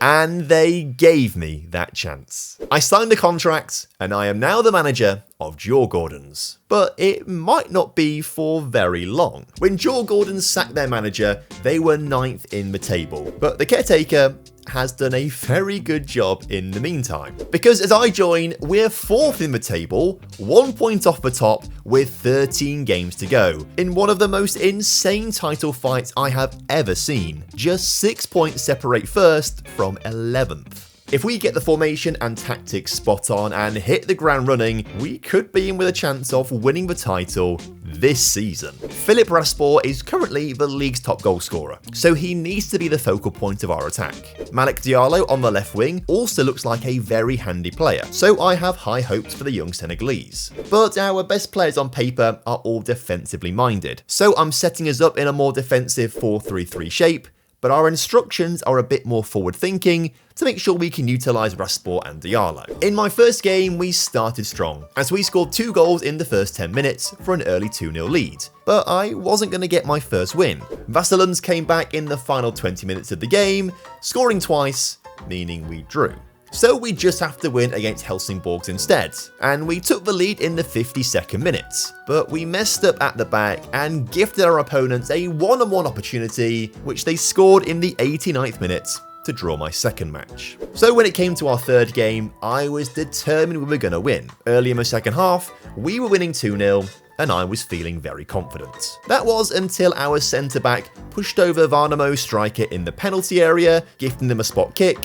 And they gave me that chance. I signed the contract, and I am now the manager of Djurgårdens. But it might not be for very long. When Djurgårdens sacked their manager, they were 9th in the table. But the caretaker has done a very good job in the meantime. Because as I join, we're 4th in the table, 1 point off the top with 13 games to go, in one of the most insane title fights I have ever seen. Just 6 points separate first from 11th. If we get the formation and tactics spot on and hit the ground running, we could be in with a chance of winning the title this season. Filip Raspor is currently the league's top goal scorer, so he needs to be the focal point of our attack. Malik Diallo on the left wing also looks like a very handy player, so I have high hopes for the young Senegalese. But our best players on paper are all defensively minded, so I'm setting us up in a more defensive 4-3-3 shape, but our instructions are a bit more forward-thinking to make sure we can utilise Raspor and Diallo. In my first game, we started strong, as we scored 2 goals in the first 10 minutes for an early 2-0 lead. But I wasn't going to get my first win. Vassillans came back in the final 20 minutes of the game, scoring twice, meaning we drew. So we just have to win against Helsingborgs instead, and we took the lead in the 52nd minute. But we messed up at the back and gifted our opponents a one-on-one opportunity, which they scored in the 89th minute to draw my second match. So when it came to our third game, I was determined we were going to win. Early in the second half, we were winning 2-0, and I was feeling very confident. That was until our centre-back pushed over Varnamo's striker in the penalty area, gifting them a spot kick,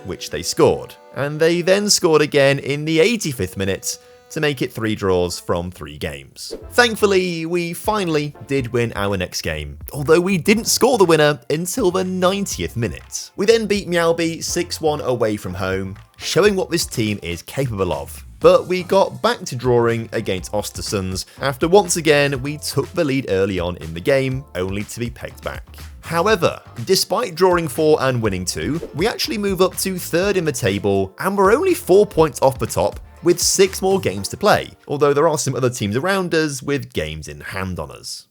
which they scored. And they then scored again in the 85th minute to make it 3 draws from 3 games. Thankfully, we finally did win our next game, although we didn't score the winner until the 90th minute. We then beat Mjällby 6-1 away from home, showing what this team is capable of. But we got back to drawing against Östersunds after once again we took the lead early on in the game, only to be pegged back. However, despite drawing 4 and winning 2, we actually move up to 3rd in the table and we're only 4 points off the top with 6 more games to play, although there are some other teams around us with games in hand on us.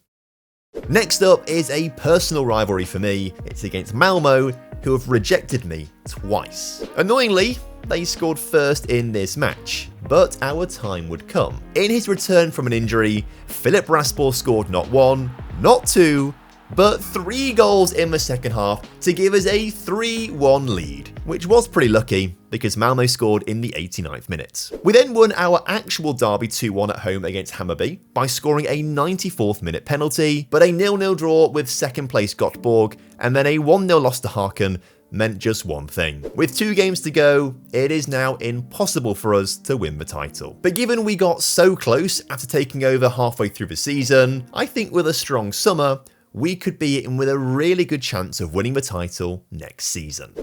Next up is a personal rivalry for me. It's against Malmo, who have rejected me twice. Annoyingly, they scored first in this match, but our time would come. In his return from an injury, Filip Raspor scored not 1, not 2, but 3 goals in the second half to give us a 3-1 lead, which was pretty lucky because Malmo scored in the 89th minute. We then won our actual derby 2-1 at home against Hammarby by scoring a 94th minute penalty, but a 0-0 draw with second place Göteborg and then a 1-0 loss to Häcken meant just one thing. With 2 games to go, it is now impossible for us to win the title. But given we got so close after taking over halfway through the season, I think with a strong summer, we could be in with a really good chance of winning the title next season.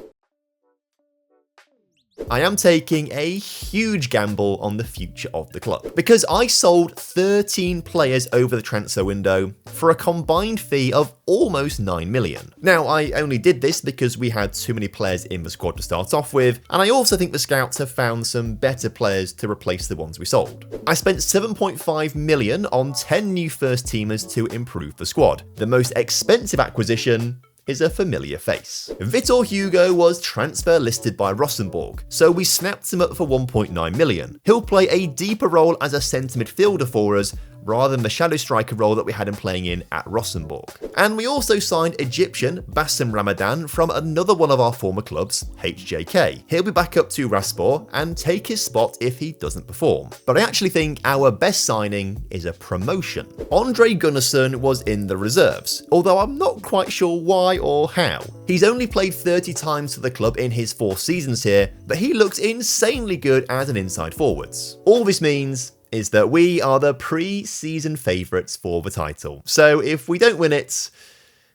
I am taking a huge gamble on the future of the club because I sold 13 players over the transfer window for a combined fee of almost 9 million. Now, I only did this because we had too many players in the squad to start off with, and I also think the scouts have found some better players to replace the ones we sold. I spent 7.5 million on 10 new first teamers to improve the squad. The most expensive acquisition is a familiar face. Vitor Hugo was transfer listed by Rosenborg, so we snapped him up for 1.9 million. He'll play a deeper role as a centre midfielder for us, rather than the shadow striker role that we had him playing in at Rosenborg. And we also signed Egyptian Bassem Ramadan from another one of our former clubs, HJK. He'll be back up to Raspor and take his spot if he doesn't perform. But I actually think our best signing is a promotion. Andre Gunnarsson was in the reserves, although I'm not quite sure why or how. He's only played 30 times for the club in his 4 seasons here, but he looks insanely good as an inside forwards. All this means is that we are the pre-season favourites for the title. So if we don't win it,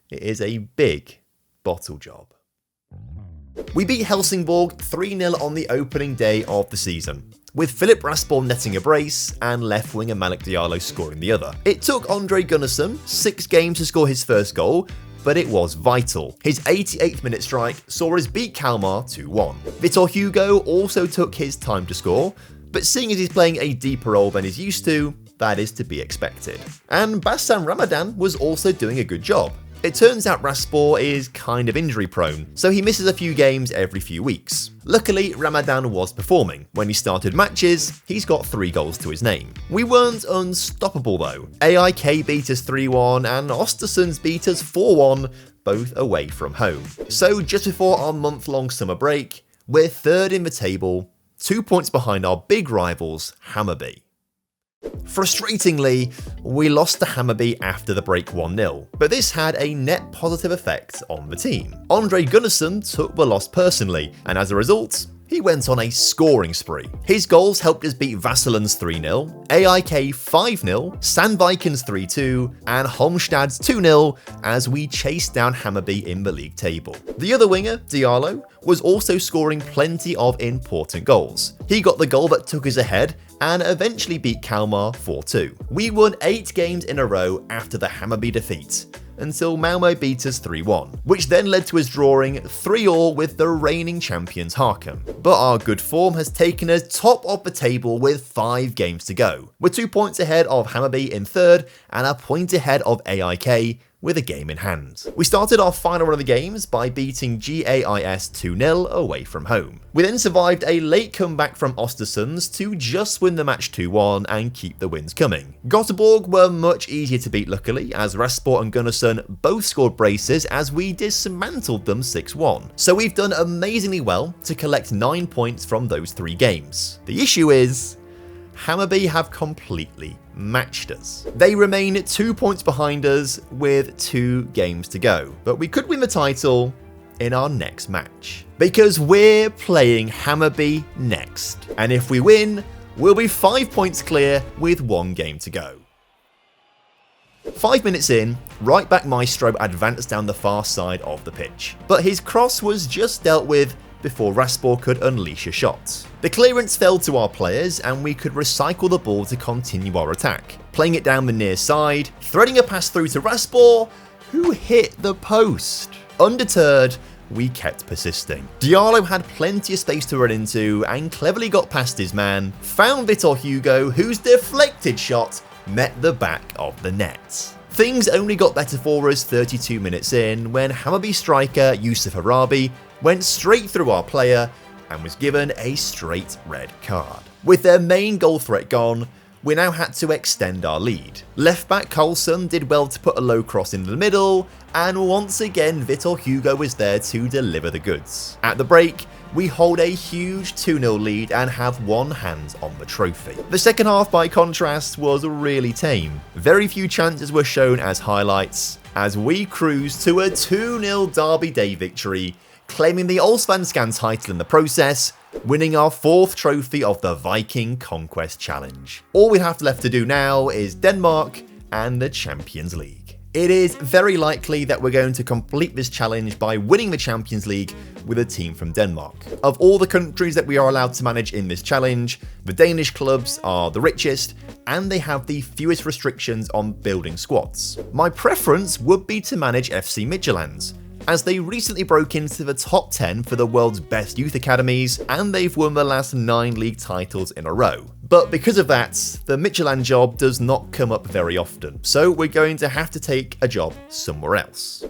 it is a big bottle job. We beat Helsingborg 3-0 on the opening day of the season, with Filip Raspor netting a brace and left winger Malik Diallo scoring the other. It took Andre Gunnarsson 6 games to score his first goal, but it was vital. His 88th minute strike saw us beat Kalmar 2-1. Vitor Hugo also took his time to score, but seeing as he's playing a deeper role than he's used to, that is to be expected. And Bassam Ramadan was also doing a good job. It turns out Raspor is kind of injury prone, so he misses a few games every few weeks. Luckily, Ramadan was performing. When he started matches, he's got 3 goals to his name. We weren't unstoppable though. AIK beat us 3-1 and Östersunds beat us 4-1, both away from home. So just before our month-long summer break, we're 3rd in the table, 2 points behind our big rivals, Hammarby. Frustratingly, we lost to Hammarby after the break 1-0, but this had a net positive effect on the team. Andre Gunnarsson took the loss personally, and as a result, he went on a scoring spree. His goals helped us beat Vasselens 3-0, AIK 5-0, Sandvikens 3-2, and Holmstad's 2-0 as we chased down Hammarby in the league table. The other winger, Diallo, was also scoring plenty of important goals. He got the goal that took us ahead and eventually beat Kalmar 4-2. We won 8 games in a row after the Hammarby defeat, until Malmo beat us 3-1, which then led to us drawing 3-3 with the reigning champions Häcken. But our good form has taken us top of the table with 5 games to go. We're 2 points ahead of Hammarby in 3rd and a point ahead of AIK with a game in hand. We started our final run of the games by beating GAIS 2-0 away from home. We then survived a late comeback from Östersunds to just win the match 2-1 and keep the wins coming. Göteborg were much easier to beat luckily, as Raspor and Gunnarsson both scored braces as we dismantled them 6-1. So we've done amazingly well to collect 9 points from those 3 games. The issue is, Hammarby have completely matched us. They remain 2 points behind us with 2 games to go, but we could win the title in our next match. Because we're playing Hammarby next, and if we win, we'll be 5 points clear with 1 game to go. 5 minutes in, right-back Maestro advanced down the far side of the pitch, but his cross was just dealt with before Raspor could unleash a shot. The clearance fell to our players and we could recycle the ball to continue our attack, playing it down the near side, threading a pass through to Raspor, who hit the post. Undeterred, we kept persisting. Diallo had plenty of space to run into and cleverly got past his man, found Vitor Hugo, whose deflected shot met the back of the net. Things only got better for us 32 minutes in when Hammarby striker Yusuf Arabi went straight through our player and was given a straight red card. With their main goal threat gone, we now had to extend our lead. Left back Carlson did well to put a low cross in the middle, and once again Vitor Hugo was there to deliver the goods. At the break, we hold a huge 2-0 lead and have one hand on the trophy. The second half, by contrast, was really tame. Very few chances were shown as highlights, as we cruised to a 2-0 Derby Day victory, claiming the Allsvenskan title in the process, winning our 4th trophy of the Viking Conquest Challenge. All we have left to do now is Denmark and the Champions League. It is very likely that we're going to complete this challenge by winning the Champions League with a team from Denmark. Of all the countries that we are allowed to manage in this challenge, the Danish clubs are the richest and they have the fewest restrictions on building squads. My preference would be to manage FC Midtjylland, as they recently broke into the top 10 for the world's best youth academies and they've won the last 9 league titles in a row. But because of that, the Midtjylland job does not come up very often, so we're going to have to take a job somewhere else.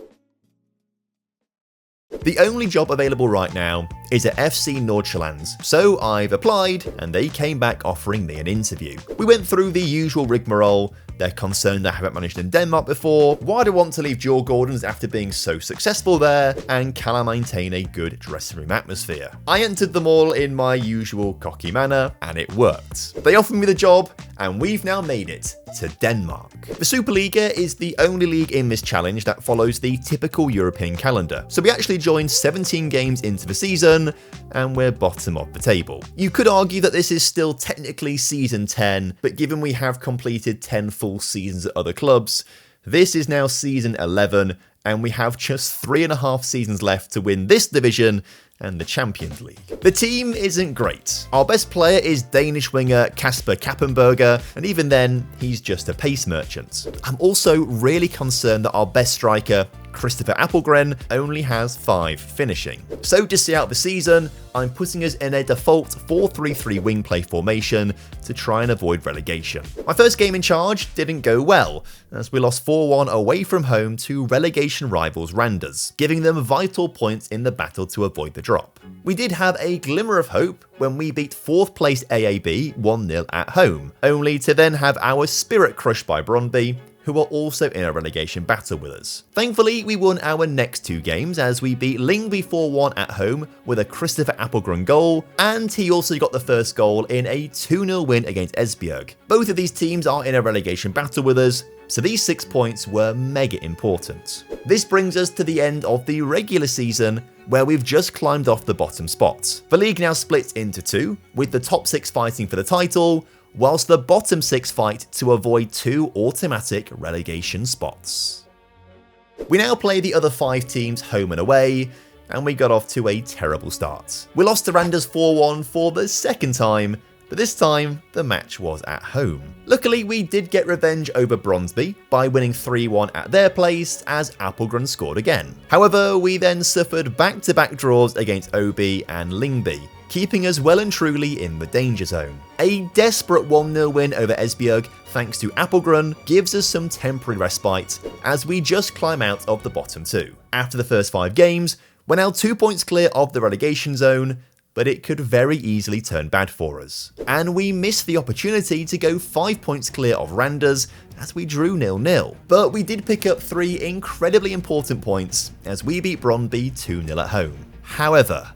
The only job available right now is at FC Nordsjælland, so I've applied and they came back offering me an interview. We went through the usual rigmarole. They're concerned I haven't managed in Denmark before, why do I want to leave Djurgårdens after being so successful there, and can I maintain a good dressing room atmosphere? I entered them all in my usual cocky manner, and it worked. They offered me the job, and we've now made it to Denmark. The Superliga is the only league in this challenge that follows the typical European calendar, so we actually joined 17 games into the season, and we're bottom of the table. You could argue that this is still technically season 10, but given we have completed 10 full seasons at other clubs, this is now season 11, and we have just 3.5 seasons left to win this division and the Champions League. The team isn't great. Our best player is Danish winger Kasper Kappenberger, and even then, he's just a pace merchant. I'm also really concerned that our best striker, Christopher Appelgren, only has 5 finishing. So to see out the season, I'm putting us in a default 4-3-3 wing play formation to try and avoid relegation. My first game in charge didn't go well, as we lost 4-1 away from home to relegation rivals Randers, giving them vital points in the battle to avoid the drop. We did have a glimmer of hope when we beat 4th place AAB 1-0 at home, only to then have our spirit crushed by Brøndby, who are also in a relegation battle with us. Thankfully, we won our next 2 games as we beat Lyngby 4-1 at home with a Christopher Appelgren goal, and he also got the first goal in a 2-0 win against Esbjerg. Both of these teams are in a relegation battle with us, so these 6 points were mega important. This brings us to the end of the regular season, where we've just climbed off the bottom spot. The league now splits into 2, with the top 6 fighting for the title, whilst the bottom 6 fight to avoid 2 automatic relegation spots. We now play the other 5 teams home and away, and we got off to a terrible start. We lost to Randers 4-1 for the second time, but this time the match was at home. Luckily, we did get revenge over Brøndby by winning 3-1 at their place as Appelgren scored again. However, we then suffered back-to-back draws against OB and Lyngby, keeping us well and truly in the danger zone. A desperate 1-0 win over Esbjerg thanks to Appelgren gives us some temporary respite as we just climb out of the bottom 2. After the first 5 games, we're now 2 points clear of the relegation zone, but it could very easily turn bad for us. And we missed the opportunity to go 5 points clear of Randers as we drew 0-0. But we did pick up 3 incredibly important points as we beat Brøndby 2-0 at home. However,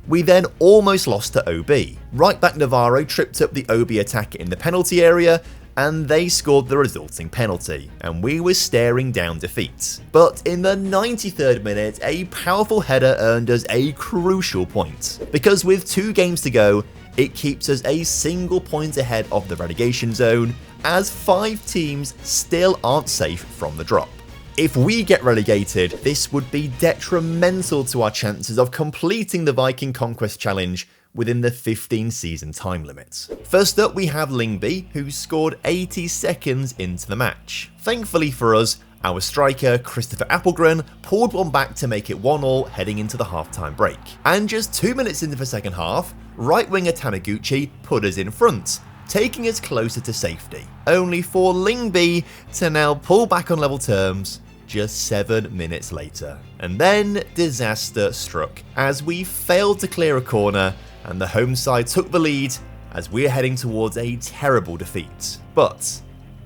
we then almost lost to OB. Right back Navarro tripped up the OB attacker in the penalty area, and they scored the resulting penalty, and we were staring down defeat. But in the 93rd minute, a powerful header earned us a crucial point, because with 2 games to go, it keeps us a single point ahead of the relegation zone, as 5 teams still aren't safe from the drop. If we get relegated, this would be detrimental to our chances of completing the Viking Conquest challenge within the 15-season time limit. First up, we have Lyngby, who scored 80 seconds into the match. Thankfully for us, our striker, Christopher Appelgren, pulled one back to make it 1-1 heading into the half-time break. And just 2 minutes into the second half, right winger Taniguchi put us in front, taking us closer to safety, only for Lyngby to now pull back on level terms just 7 minutes later. And then disaster struck, as we failed to clear a corner and the home side took the lead as we're heading towards a terrible defeat. But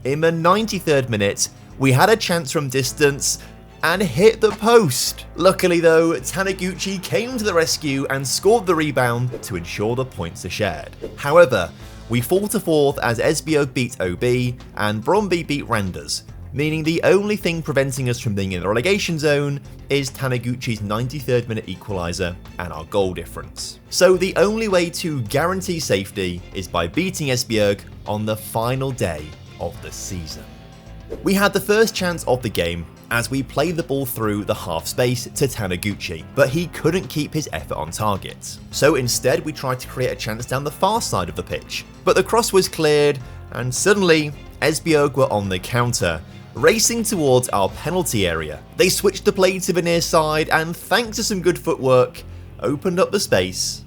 in the 93rd minute, we had a chance from distance and hit the post. Luckily though, Taniguchi came to the rescue and scored the rebound to ensure the points are shared. However, we fall to 4th as Esbjerg beat OB and Brøndby beat Randers, meaning the only thing preventing us from being in the relegation zone is Taniguchi's 93rd minute equaliser and our goal difference. So the only way to guarantee safety is by beating Esbjerg on the final day of the season. We had the first chance of the game as we played the ball through the half space to Taniguchi, but he couldn't keep his effort on target. So instead we tried to create a chance down the far side of the pitch, but the cross was cleared and suddenly Esbjerg were on the counter, racing towards our penalty area. They switched the play to the near side and thanks to some good footwork, opened up the space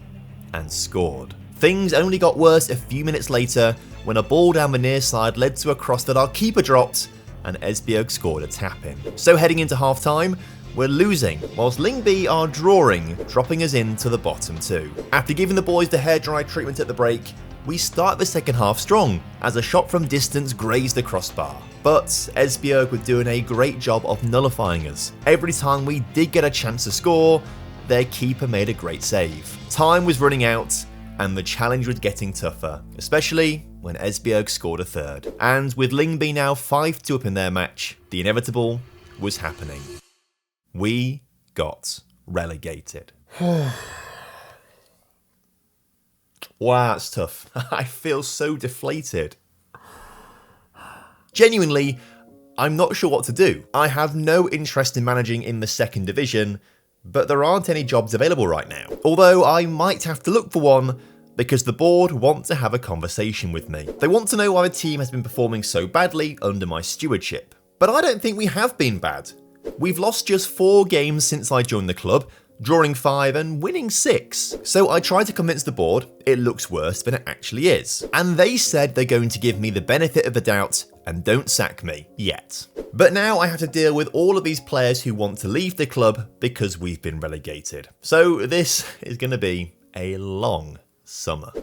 and scored. Things only got worse a few minutes later when a ball down the near side led to a cross that our keeper dropped and Esbjerg scored a tap-in. So heading into half-time, we're losing, whilst Lyngby are drawing, dropping us into the bottom 2. After giving the boys the hairdryer treatment at the break, we start the second half strong, as a shot from distance grazed the crossbar. But Esbjerg were doing a great job of nullifying us. Every time we did get a chance to score, their keeper made a great save. Time was running out, and the challenge was getting tougher, especially when Esbjerg scored a third. And with Lyngby now 5-2 up in their match, the inevitable was happening. We got relegated. Wow, that's tough. I feel so deflated. Genuinely, I'm not sure what to do. I have no interest in managing in the second division, but there aren't any jobs available right now. Although I might have to look for one, because the board want to have a conversation with me. They want to know why the team has been performing so badly under my stewardship. But I don't think we have been bad. We've lost just 4 games since I joined the club, drawing 5 and winning 6. So I tried to convince the board it looks worse than it actually is. And they said they're going to give me the benefit of the doubt and don't sack me yet. But now I have to deal with all of these players who want to leave the club because we've been relegated. So this is going to be a long summer.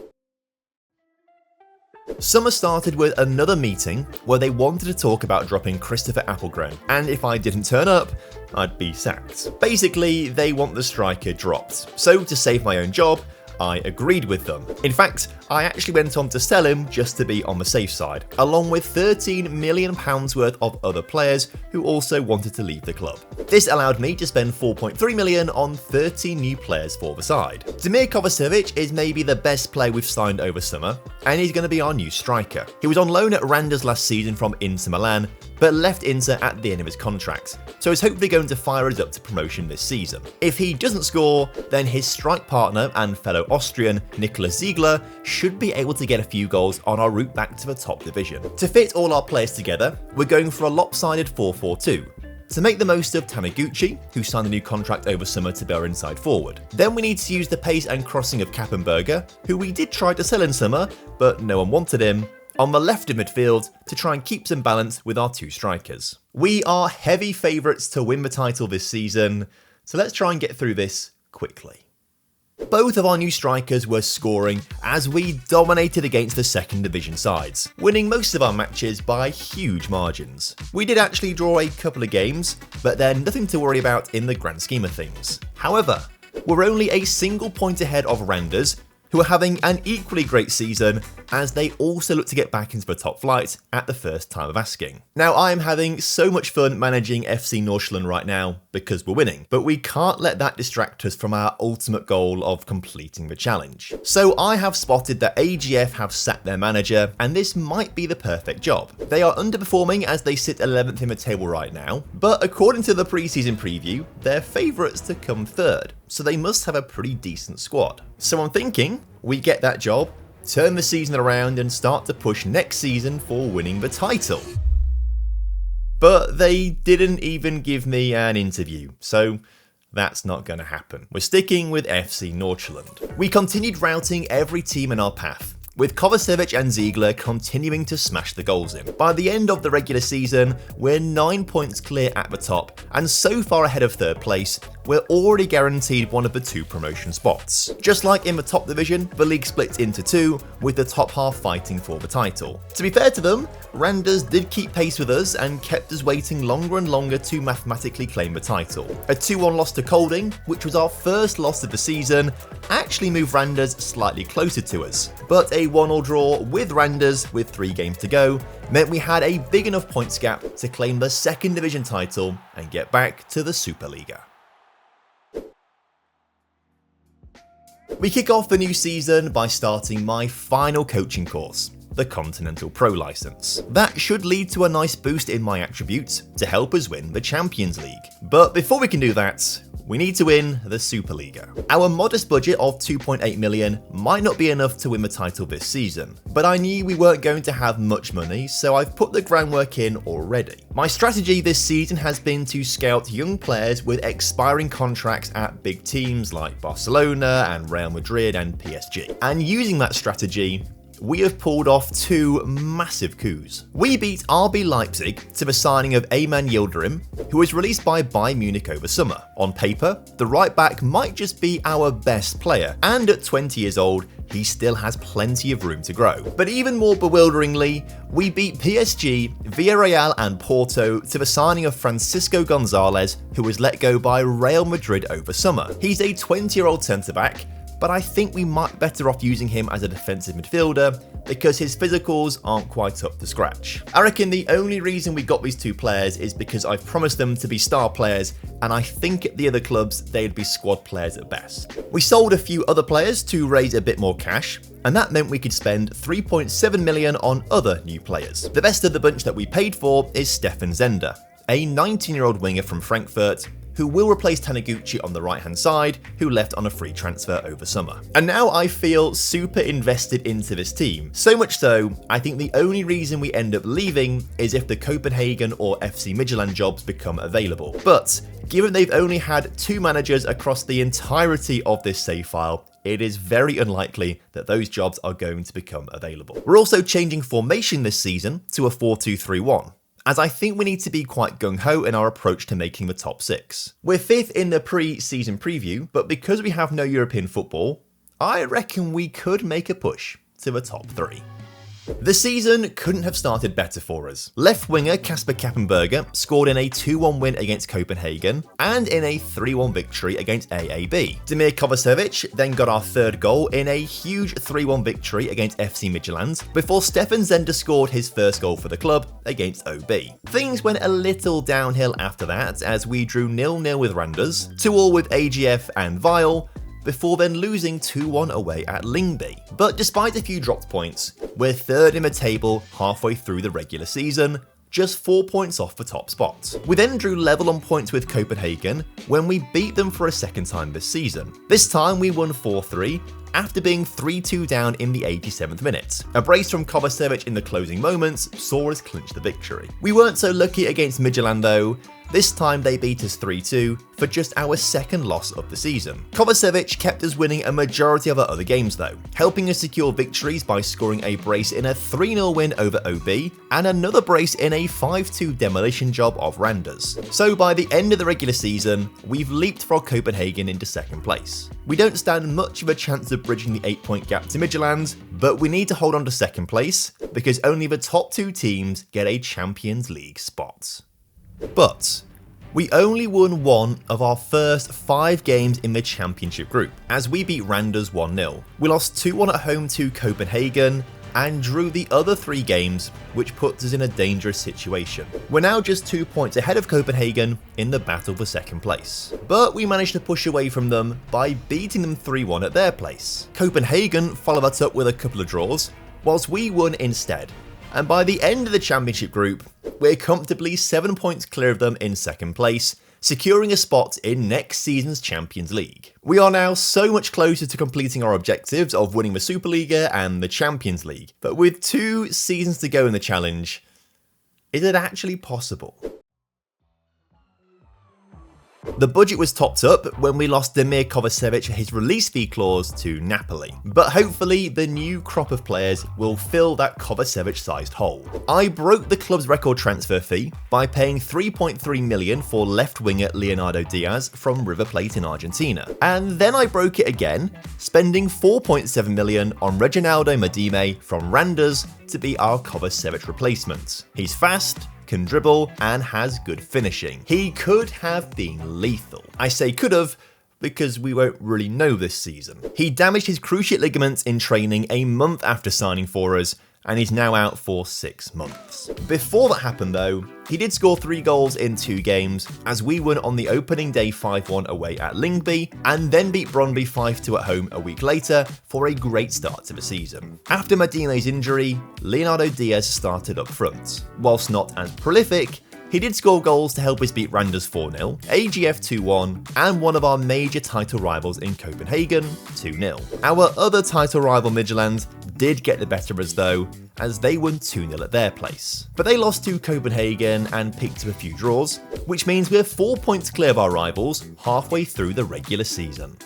Summer started with another meeting where they wanted to talk about dropping Christopher Appelgren, and if I didn't turn up, I'd be sacked. Basically, they want the striker dropped, so to save my own job, I agreed with them. In fact, I actually went on to sell him just to be on the safe side, along with £13 million worth of other players who also wanted to leave the club. This allowed me to spend £4.3 million on 30 new players for the side. Damir Kovacevic is maybe the best player we've signed over summer, and he's going to be our new striker. He was on loan at Randers last season from Inter Milan, but left Inter at the end of his contract, so he's hopefully going to fire us up to promotion this season. If he doesn't score, then his strike partner and fellow Austrian, Niklas Ziegler, should be able to get a few goals on our route back to the top division. To fit all our players together, we're going for a lopsided 4-4-2. To make the most of Taniguchi, who signed a new contract over summer to be our inside forward. Then we need to use the pace and crossing of Kappenberger, who we did try to sell in summer, but no one wanted him, on the left of midfield to try and keep some balance with our 2 strikers. We are heavy favourites to win the title this season, so let's try and get through this quickly. Both of our new strikers were scoring as we dominated against the second division sides, winning most of our matches by huge margins. We did actually draw a couple of games, but they're nothing to worry about in the grand scheme of things. However, we're only a single point ahead of Randers, who are having an equally great season as they also look to get back into the top flight at the first time of asking. Now, I am having so much fun managing FC Nordsjælland right now because we're winning, but we can't let that distract us from our ultimate goal of completing the challenge. So I have spotted that AGF have sacked their manager, and this might be the perfect job. They are underperforming as they sit 11th in the table right now, but according to the preseason preview, they're favourites to come third, so they must have a pretty decent squad. So I'm thinking we get that job, turn the season around and start to push next season for winning the title. But they didn't even give me an interview, so that's not going to happen. We're sticking with FC Nordsjælland. We continued routing every team in our path, with Kovacevic and Ziegler continuing to smash the goals in. By the end of the regular season, we're 9 points clear at the top, and so far ahead of third place, we're already guaranteed one of the 2 promotion spots. Just like in the top division, the league splits into 2, with the top half fighting for the title. To be fair to them, Randers did keep pace with us and kept us waiting longer and longer to mathematically claim the title. A 2-1 loss to Kolding, which was our first loss of the season, actually moved Randers slightly closer to us. But a 1-1 draw with Randers with 3 games to go meant we had a big enough points gap to claim the second division title and get back to the Superliga. We kick off the new season by starting my final coaching course, the Continental Pro License. That should lead to a nice boost in my attributes to help us win the Champions League. But before we can do that, we need to win the Superliga. Our modest budget of 2.8 million might not be enough to win the title this season, but I knew we weren't going to have much money, so I've put the groundwork in already. My strategy this season has been to scout young players with expiring contracts at big teams like Barcelona and Real Madrid and PSG. And using that strategy, we have pulled off 2 massive coups. We beat RB Leipzig to the signing of Ayman Yildirim, who was released by Bayern Munich over summer. On paper, the right back might just be our best player, and at 20 years old, he still has plenty of room to grow. But even more bewilderingly, we beat PSG, Villarreal and Porto to the signing of Francisco Gonzalez, who was let go by Real Madrid over summer. He's a 20-year-old centre-back, but I think we might be better off using him as a defensive midfielder because his physicals aren't quite up to scratch. I reckon the only reason we got these 2 players is because I've promised them to be star players, and I think at the other clubs they'd be squad players at best. We sold a few other players to raise a bit more cash, and that meant we could spend 3.7 million on other new players. The best of the bunch that we paid for is Stefan Zender, a 19-year-old winger from Frankfurt, who will replace Taniguchi on the right-hand side, who left on a free transfer over summer. And now I feel super invested into this team. So much so, I think the only reason we end up leaving is if the Copenhagen or FC Midtjylland jobs become available. But given they've only had 2 managers across the entirety of this save file, it is very unlikely that those jobs are going to become available. We're also changing formation this season to a 4-2-3-1. As I think we need to be quite gung-ho in our approach to making the top 6. We're 5th in the pre-season preview, but because we have no European football, I reckon we could make a push to the top 3. The season couldn't have started better for us. Left winger Kasper Kappenberger scored in a 2-1 win against Copenhagen and in a 3-1 victory against AAB. Damir Kovacevic then got our 3rd goal in a huge 3-1 victory against FC Midtjylland before Stefan Zender scored his 1st goal for the club against OB. Things went a little downhill after that as we drew 0-0 with Randers, 2-2 with AGF and Vile, before then losing 2-1 away at Lyngby. But despite a few dropped points, we're 3rd in the table halfway through the regular season, just 4 points off the top spot. We then drew level on points with Copenhagen when we beat them for a 2nd time this season. This time we won 4-3, after being 3-2 down in the 87th minute. A brace from Kovacevic in the closing moments saw us clinch the victory. We weren't so lucky against Midtjylland though. This time they beat us 3-2 for just our 2nd loss of the season. Kovacevic kept us winning a majority of our other games though, helping us secure victories by scoring a brace in a 3-0 win over OB and another brace in a 5-2 demolition job of Randers. So by the end of the regular season, we've leaped for Copenhagen into 2nd place. We don't stand much of a chance of bridging the 8-point gap to Midtjylland, but we need to hold on to 2nd place because only the top 2 teams get a Champions League spot. But We only won one of our first 5 games in the championship group, as we beat Randers 1-0. We lost 2-1 at home to Copenhagen, and drew the other 3 games, which puts us in a dangerous situation. We're now just 2 points ahead of Copenhagen in the battle for second place. But we managed to push away from them by beating them 3-1 at their place. Copenhagen followed that up with a couple of draws, whilst we won instead. And by the end of the championship group, we're comfortably 7 points clear of them in second place, securing a spot in next season's Champions League. We are now so much closer to completing our objectives of winning the Superliga and the Champions League, but with 2 seasons to go in the challenge, is it actually possible? The budget was topped up when we lost Damir Kovacevic his release fee clause to Napoli, but hopefully the new crop of players will fill that Kovacevic-sized hole. I broke the club's record transfer fee by paying 3.3 million for left winger Leonardo Diaz from River Plate in Argentina, and then I broke it again, spending 4.7 million on Reginaldo Madime from Randers to be our Kovacevic replacement. He's fast, can dribble, and has good finishing. He could have been lethal. I say could have because we won't really know this season. He damaged his cruciate ligaments in training a month after signing for us, and he's now out for 6 months. Before that happened though, he did score 3 goals in 2 games, as we won on the opening day 5-1 away at Lyngby, and then beat Brøndby 5-2 at home a week later for a great start to the season. After Madime's injury, Leonardo Diaz started up front. Whilst not as prolific, he did score goals to help us beat Randers 4-0, AGF 2-1, and one of our major title rivals in Copenhagen 2-0. Our other title rival Midtjylland did get the better of us though, as they won 2-0 at their place. But they lost to Copenhagen and picked up a few draws, which means we're 4 points clear of our rivals halfway through the regular season.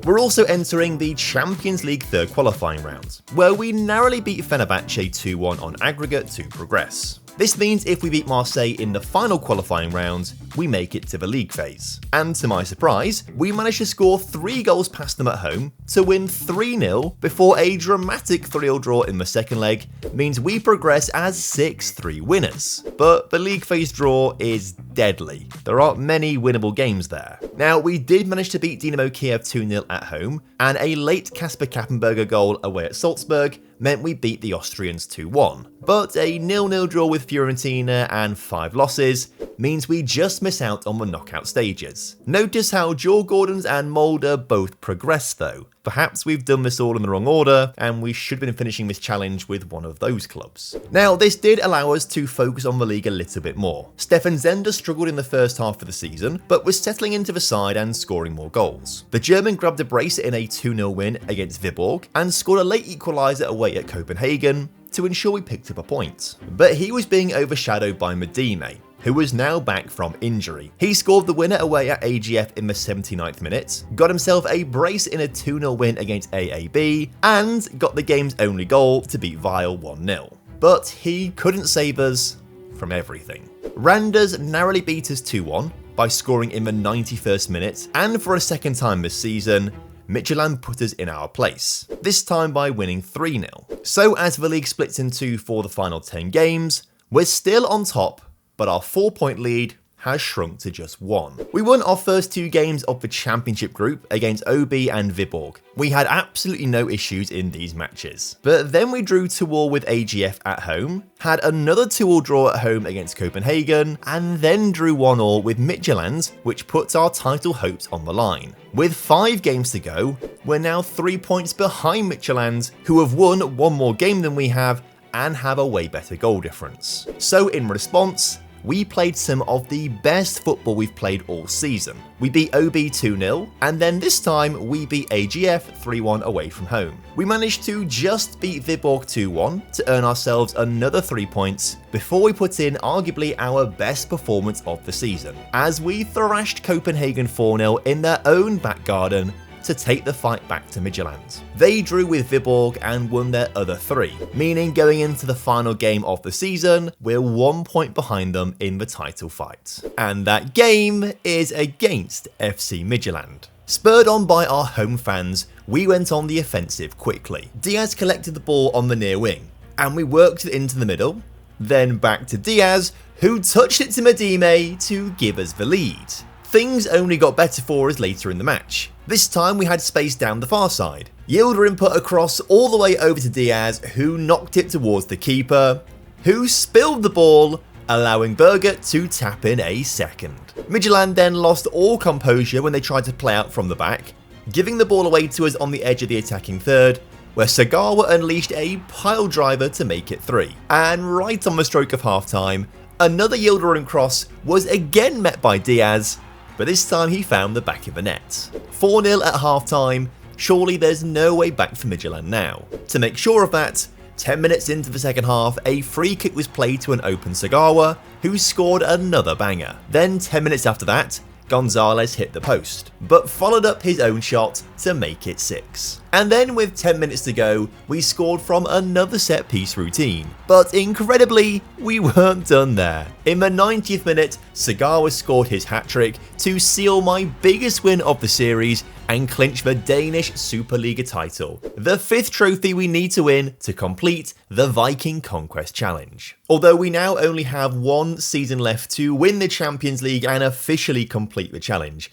We're also entering the Champions League third qualifying round, where we narrowly beat Fenerbahce 2-1 on aggregate to progress. This means if we beat Marseille in the final qualifying round, we make it to the league phase. And to my surprise, we managed to score 3 goals past them at home to win 3-0 before a dramatic 3-0 draw in the second leg means we progress as 6-3 winners. But the league phase draw is deadly. There aren't many winnable games there. Now, we did manage to beat Dynamo Kiev 2-0 at home, and a late Kasper Kappenberger goal away at Salzburg meant we beat the Austrians 2-1. But a 0-0 draw with Fiorentina and 5 losses means we just miss out on the knockout stages. Notice how Djurgårdens and Molde both progressed though. Perhaps we've done this all in the wrong order, and we should have been finishing this challenge with one of those clubs. Now, this did allow us to focus on the league a little bit more. Stefan Zender struggled in the first half of the season, but was settling into the side and scoring more goals. The German grabbed a brace in a 2-0 win against Viborg, and scored a late equaliser away at Copenhagen to ensure we picked up a point. But he was being overshadowed by Madime, who was now back from injury. He scored the winner away at AGF in the 79th minute, got himself a brace in a 2-0 win against AAB, and got the game's only goal to beat Vile 1-0. But he couldn't save us from everything. Randers narrowly beat us 2-1 by scoring in the 91st minute, and for a second time this season, Midtjylland put us in our place, this time by winning 3-0. So as the league splits into for the final 10 games, we're still on top, but our 4-point lead has shrunk to just 1. We won our first 2 games of the championship group against OB and Viborg. We had absolutely no issues in these matches. But then we drew 2-2 with AGF at home, had another 2-2 draw at home against Copenhagen, and then drew 1-1 with Midtjylland, which puts our title hopes on the line. With 5 games to go, we're now 3 points behind Midtjylland, who have won 1 more game than we have and have a way better goal difference. So in response, we played some of the best football we've played all season. We beat OB 2-0, and then this time we beat AGF 3-1 away from home. We managed to just beat Viborg 2-1 to earn ourselves another 3 points before we put in arguably our best performance of the season, as we thrashed Copenhagen 4-0 in their own back garden to take the fight back to Midtjylland. They drew with Viborg and won their other 3, meaning going into the final game of the season, we're 1 point behind them in the title fight. And that game is against FC Midtjylland. Spurred on by our home fans, we went on the offensive quickly. Diaz collected the ball on the near wing, and we worked it into the middle, then back to Diaz, who touched it to Madime to give us the lead. Things only got better for us later in the match. This time we had space down the far side. Yildirim put a cross all the way over to Diaz, who knocked it towards the keeper, who spilled the ball, allowing Berger to tap in a second. Midtjylland then lost all composure when they tried to play out from the back, giving the ball away to us on the edge of the attacking third, where Sagawa unleashed a pile driver to make it 3. And right on the stroke of half time, another Yildirim cross was again met by Diaz, but this time he found the back of the net. 4-0 at half time, surely there's no way back for Midtjylland now. To make sure of that, 10 minutes into the second half, a free kick was played to an open Sagawa, who scored another banger. Then 10 minutes after that, Gonzalez hit the post, but followed up his own shot to make it 6. And then with 10 minutes to go, we scored from another set piece routine. But incredibly, we weren't done there. In the 90th minute, Sagawa scored his hat-trick to seal my biggest win of the series and clinch the Danish Superliga title, the 5th trophy we need to win to complete the Viking Conquest challenge. Although we now only have 1 season left to win the Champions League and officially complete the challenge,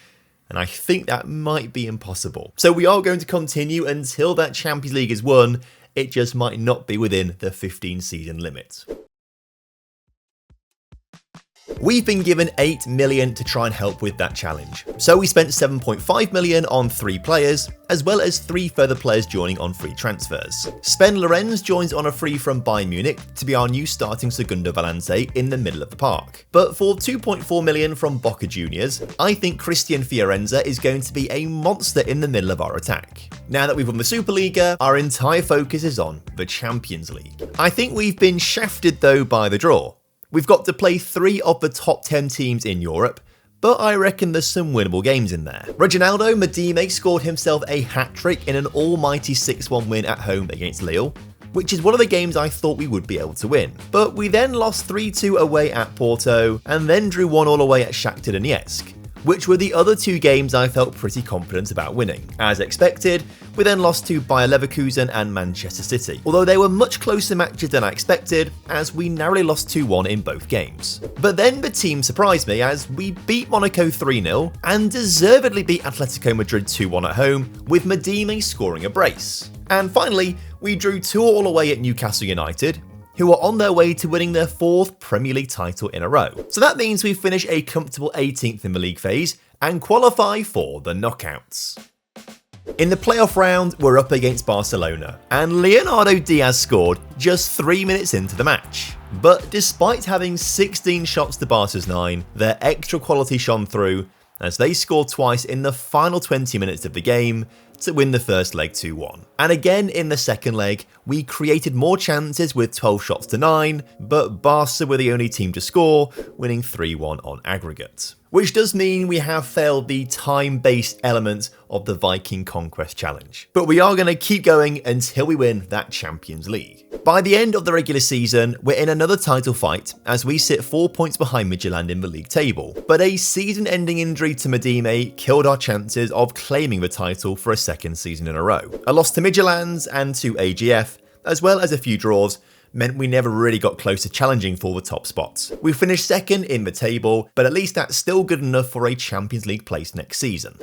and I think that might be impossible. So we are going to continue until that Champions League is won. It just might not be within the 15 season limit. We've been given 8 million to try and help with that challenge. So we spent 7.5 million on 3 players, as well as 3 further players joining on free transfers. Sven Lorenz joins on a free from Bayern Munich to be our new starting Segundo Volante in the middle of the park. But for 2.4 million from Boca Juniors, I think Christian Fiorenza is going to be a monster in the middle of our attack. Now that we've won the Superliga, our entire focus is on the Champions League. I think we've been shafted though by the draw. We've got to play 3 of the top 10 teams in Europe, but I reckon there's some winnable games in there. Reginaldo Madime scored himself a hat-trick in an almighty 6-1 win at home against Lille, which is one of the games I thought we would be able to win. But we then lost 3-2 away at Porto, and then drew 1-1 away at Shakhtar Donetsk, which were the other 2 games I felt pretty confident about winning. As expected, we then lost to Bayer Leverkusen and Manchester City, although they were much closer matches than I expected, as we narrowly lost 2-1 in both games. But then the team surprised me as we beat Monaco 3-0 and deservedly beat Atletico Madrid 2-1 at home, with Madime scoring a brace. And finally, we drew 2-2 away at Newcastle United, who are on their way to winning their 4th Premier League title in a row. So that means we finish a comfortable 18th in the league phase and qualify for the knockouts. In the playoff round, we're up against Barcelona, and Leonardo Diaz scored just 3 minutes into the match. But despite having 16 shots to Barca's 9, their extra quality shone through as they scored twice in the final 20 minutes of the game to win the first leg 2-1. And again in the second leg, we created more chances with 12 shots to 9, but Barca were the only team to score, winning 3-1 on aggregate. Which does mean we have failed the time-based element of the Viking Conquest challenge. But we are going to keep going until we win that Champions League. By the end of the regular season, we're in another title fight as we sit 4 points behind Midtjylland in the league table. But a season-ending injury to Madime killed our chances of claiming the title for a second season in a row. A loss to Midtjylland and to AGF, as well as a few draws, meant we never really got close to challenging for the top spots. We finished second in the table, but at least that's still good enough for a Champions League place next season.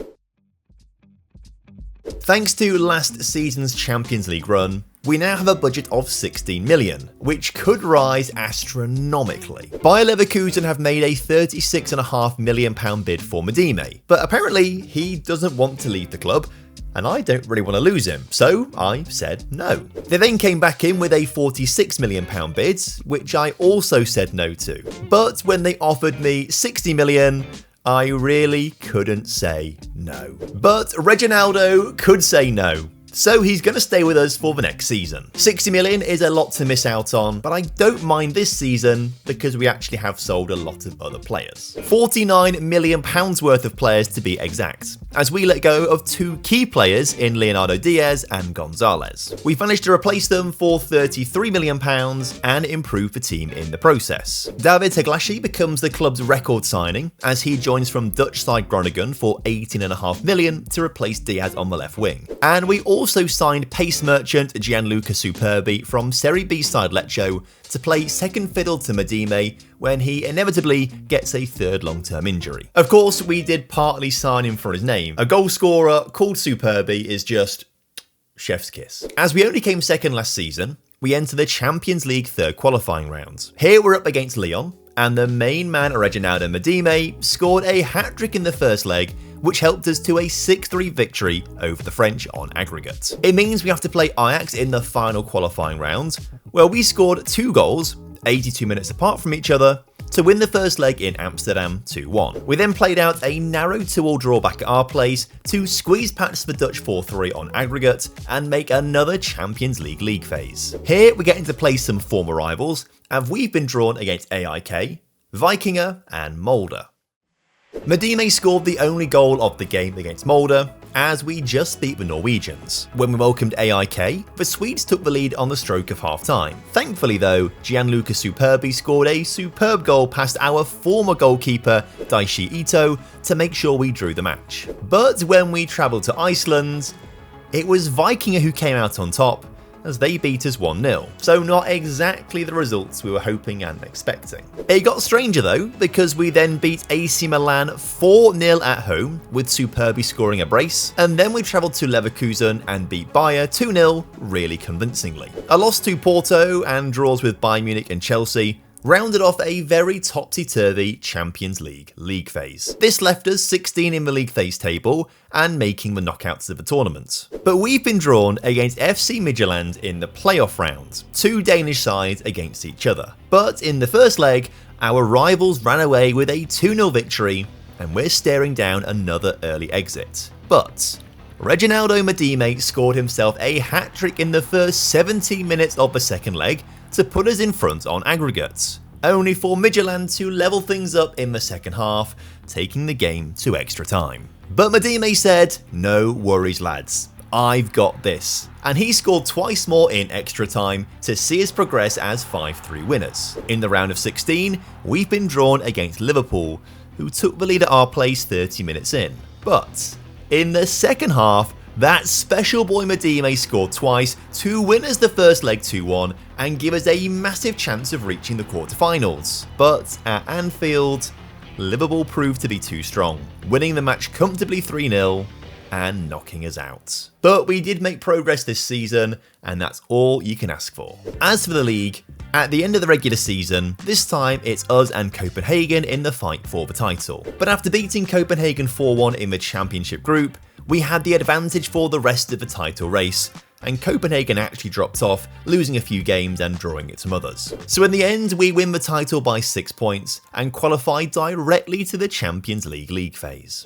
Thanks to last season's Champions League run, we now have a budget of 16 million, which could rise astronomically. Bayer Leverkusen have made a £36.5 million bid for Madime, but apparently he doesn't want to leave the club, and I don't really want to lose him, so I said no. They then came back in with a £46 million bid, which I also said no to. But when they offered me 60 million, I really couldn't say no. But Reginaldo could say no, so he's going to stay with us for the next season. 60 million is a lot to miss out on, but I don't mind this season because we actually have sold a lot of other players. £49 million worth of players to be exact, as we let go of 2 key players in Leonardo Diaz and Gonzalez. We've managed to replace them for £33 million and improve the team in the process. David Teglashi becomes the club's record signing as he joins from Dutch side Groningen for £18.5 million to replace Diaz on the left wing. And we also also signed pace merchant Gianluca Superbi from Serie B side Lecce to play second fiddle to Madime when he inevitably gets a third long-term injury. Of course, we did partly sign him for his name. A goal scorer called Superbi is just chef's kiss. As we only came second last season, we enter the Champions League third qualifying round. Here we're up against Lyon, and the main man Reginaldo Madime scored a hat-trick in the first leg, which helped us to a 6-3 victory over the French on aggregate. It means we have to play Ajax in the final qualifying round, where we scored 2 goals, 82 minutes apart from each other, to win the first leg in Amsterdam 2-1. We then played out a narrow 2-2 draw back at our place to squeeze past the Dutch 4-3 on aggregate and make another Champions League phase. Here we're getting to play some former rivals, and we've been drawn against AIK, Vikinger and Molde. Madime scored the only goal of the game against Molde, as we just beat the Norwegians. When we welcomed AIK, the Swedes took the lead on the stroke of half-time. Thankfully though, Gianluca Superbi scored a superb goal past our former goalkeeper Daishi Ito to make sure we drew the match. But when we travelled to Iceland, it was Vikinger who came out on top, as they beat us 1-0, so not exactly the results we were hoping and expecting. It got stranger though, because we then beat AC Milan 4-0 at home, with Superbi scoring a brace, and then we travelled to Leverkusen and beat Bayer 2-0 really convincingly. A loss to Porto and draws with Bayern Munich and Chelsea rounded off a very topsy-turvy Champions League phase. This left us 16 in the league phase table and making the knockouts of the tournament. But we've been drawn against FC Midtjylland in the playoff round, 2 Danish sides against each other. But in the first leg, our rivals ran away with a 2-0 victory, and we're staring down another early exit. But Reginaldo Madime scored himself a hat-trick in the first 17 minutes of the second leg to put us in front on aggregates, only for Midtjylland to level things up in the second half, taking the game to extra time. But Madime said, "No worries lads, I've got this," and he scored twice more in extra time to see us progress as 5-3 winners. In the round of 16, we've been drawn against Liverpool, who took the lead at our place 30 minutes in. But in the second half, that special boy Madime scored twice to win us the first leg 2-1 and give us a massive chance of reaching the quarterfinals. But at Anfield, Liverpool proved to be too strong, winning the match comfortably 3-0 and knocking us out. But we did make progress this season, and that's all you can ask for. As for the league, at the end of the regular season, this time it's us and Copenhagen in the fight for the title. But after beating Copenhagen 4-1 in the championship group, we had the advantage for the rest of the title race, and Copenhagen actually dropped off, losing a few games and drawing it some others. So in the end, we win the title by 6 points and qualify directly to the Champions League phase.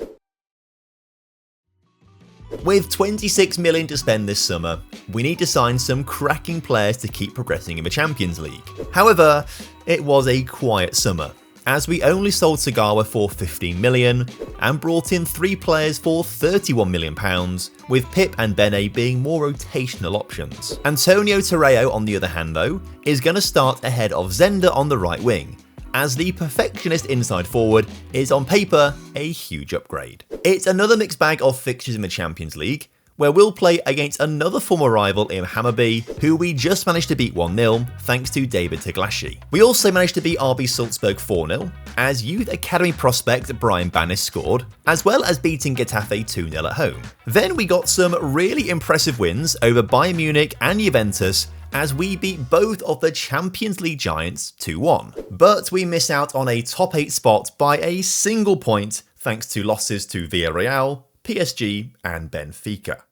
With 26 million to spend this summer, we need to sign some cracking players to keep progressing in the Champions League. However, it was a quiet summer, as we only sold Sagawa for 15 million and brought in 3 players for 31 million pounds, with Pip and Bene being more rotational options. Antonio Terreo, on the other hand though, is going to start ahead of Zender on the right wing, as the perfectionist inside forward is on paper a huge upgrade. It's another mixed bag of fixtures in the Champions League, where we'll play against another former rival in Hammarby, who we just managed to beat 1-0 thanks to David Teglashi. We also managed to beat RB Salzburg 4-0, as youth academy prospect Brian Bannis scored, as well as beating Getafe 2-0 at home. Then we got some really impressive wins over Bayern Munich and Juventus, as we beat both of the Champions League giants 2-1. But we miss out on a top 8 spot by a single point thanks to losses to Villarreal, PSG and Benfica.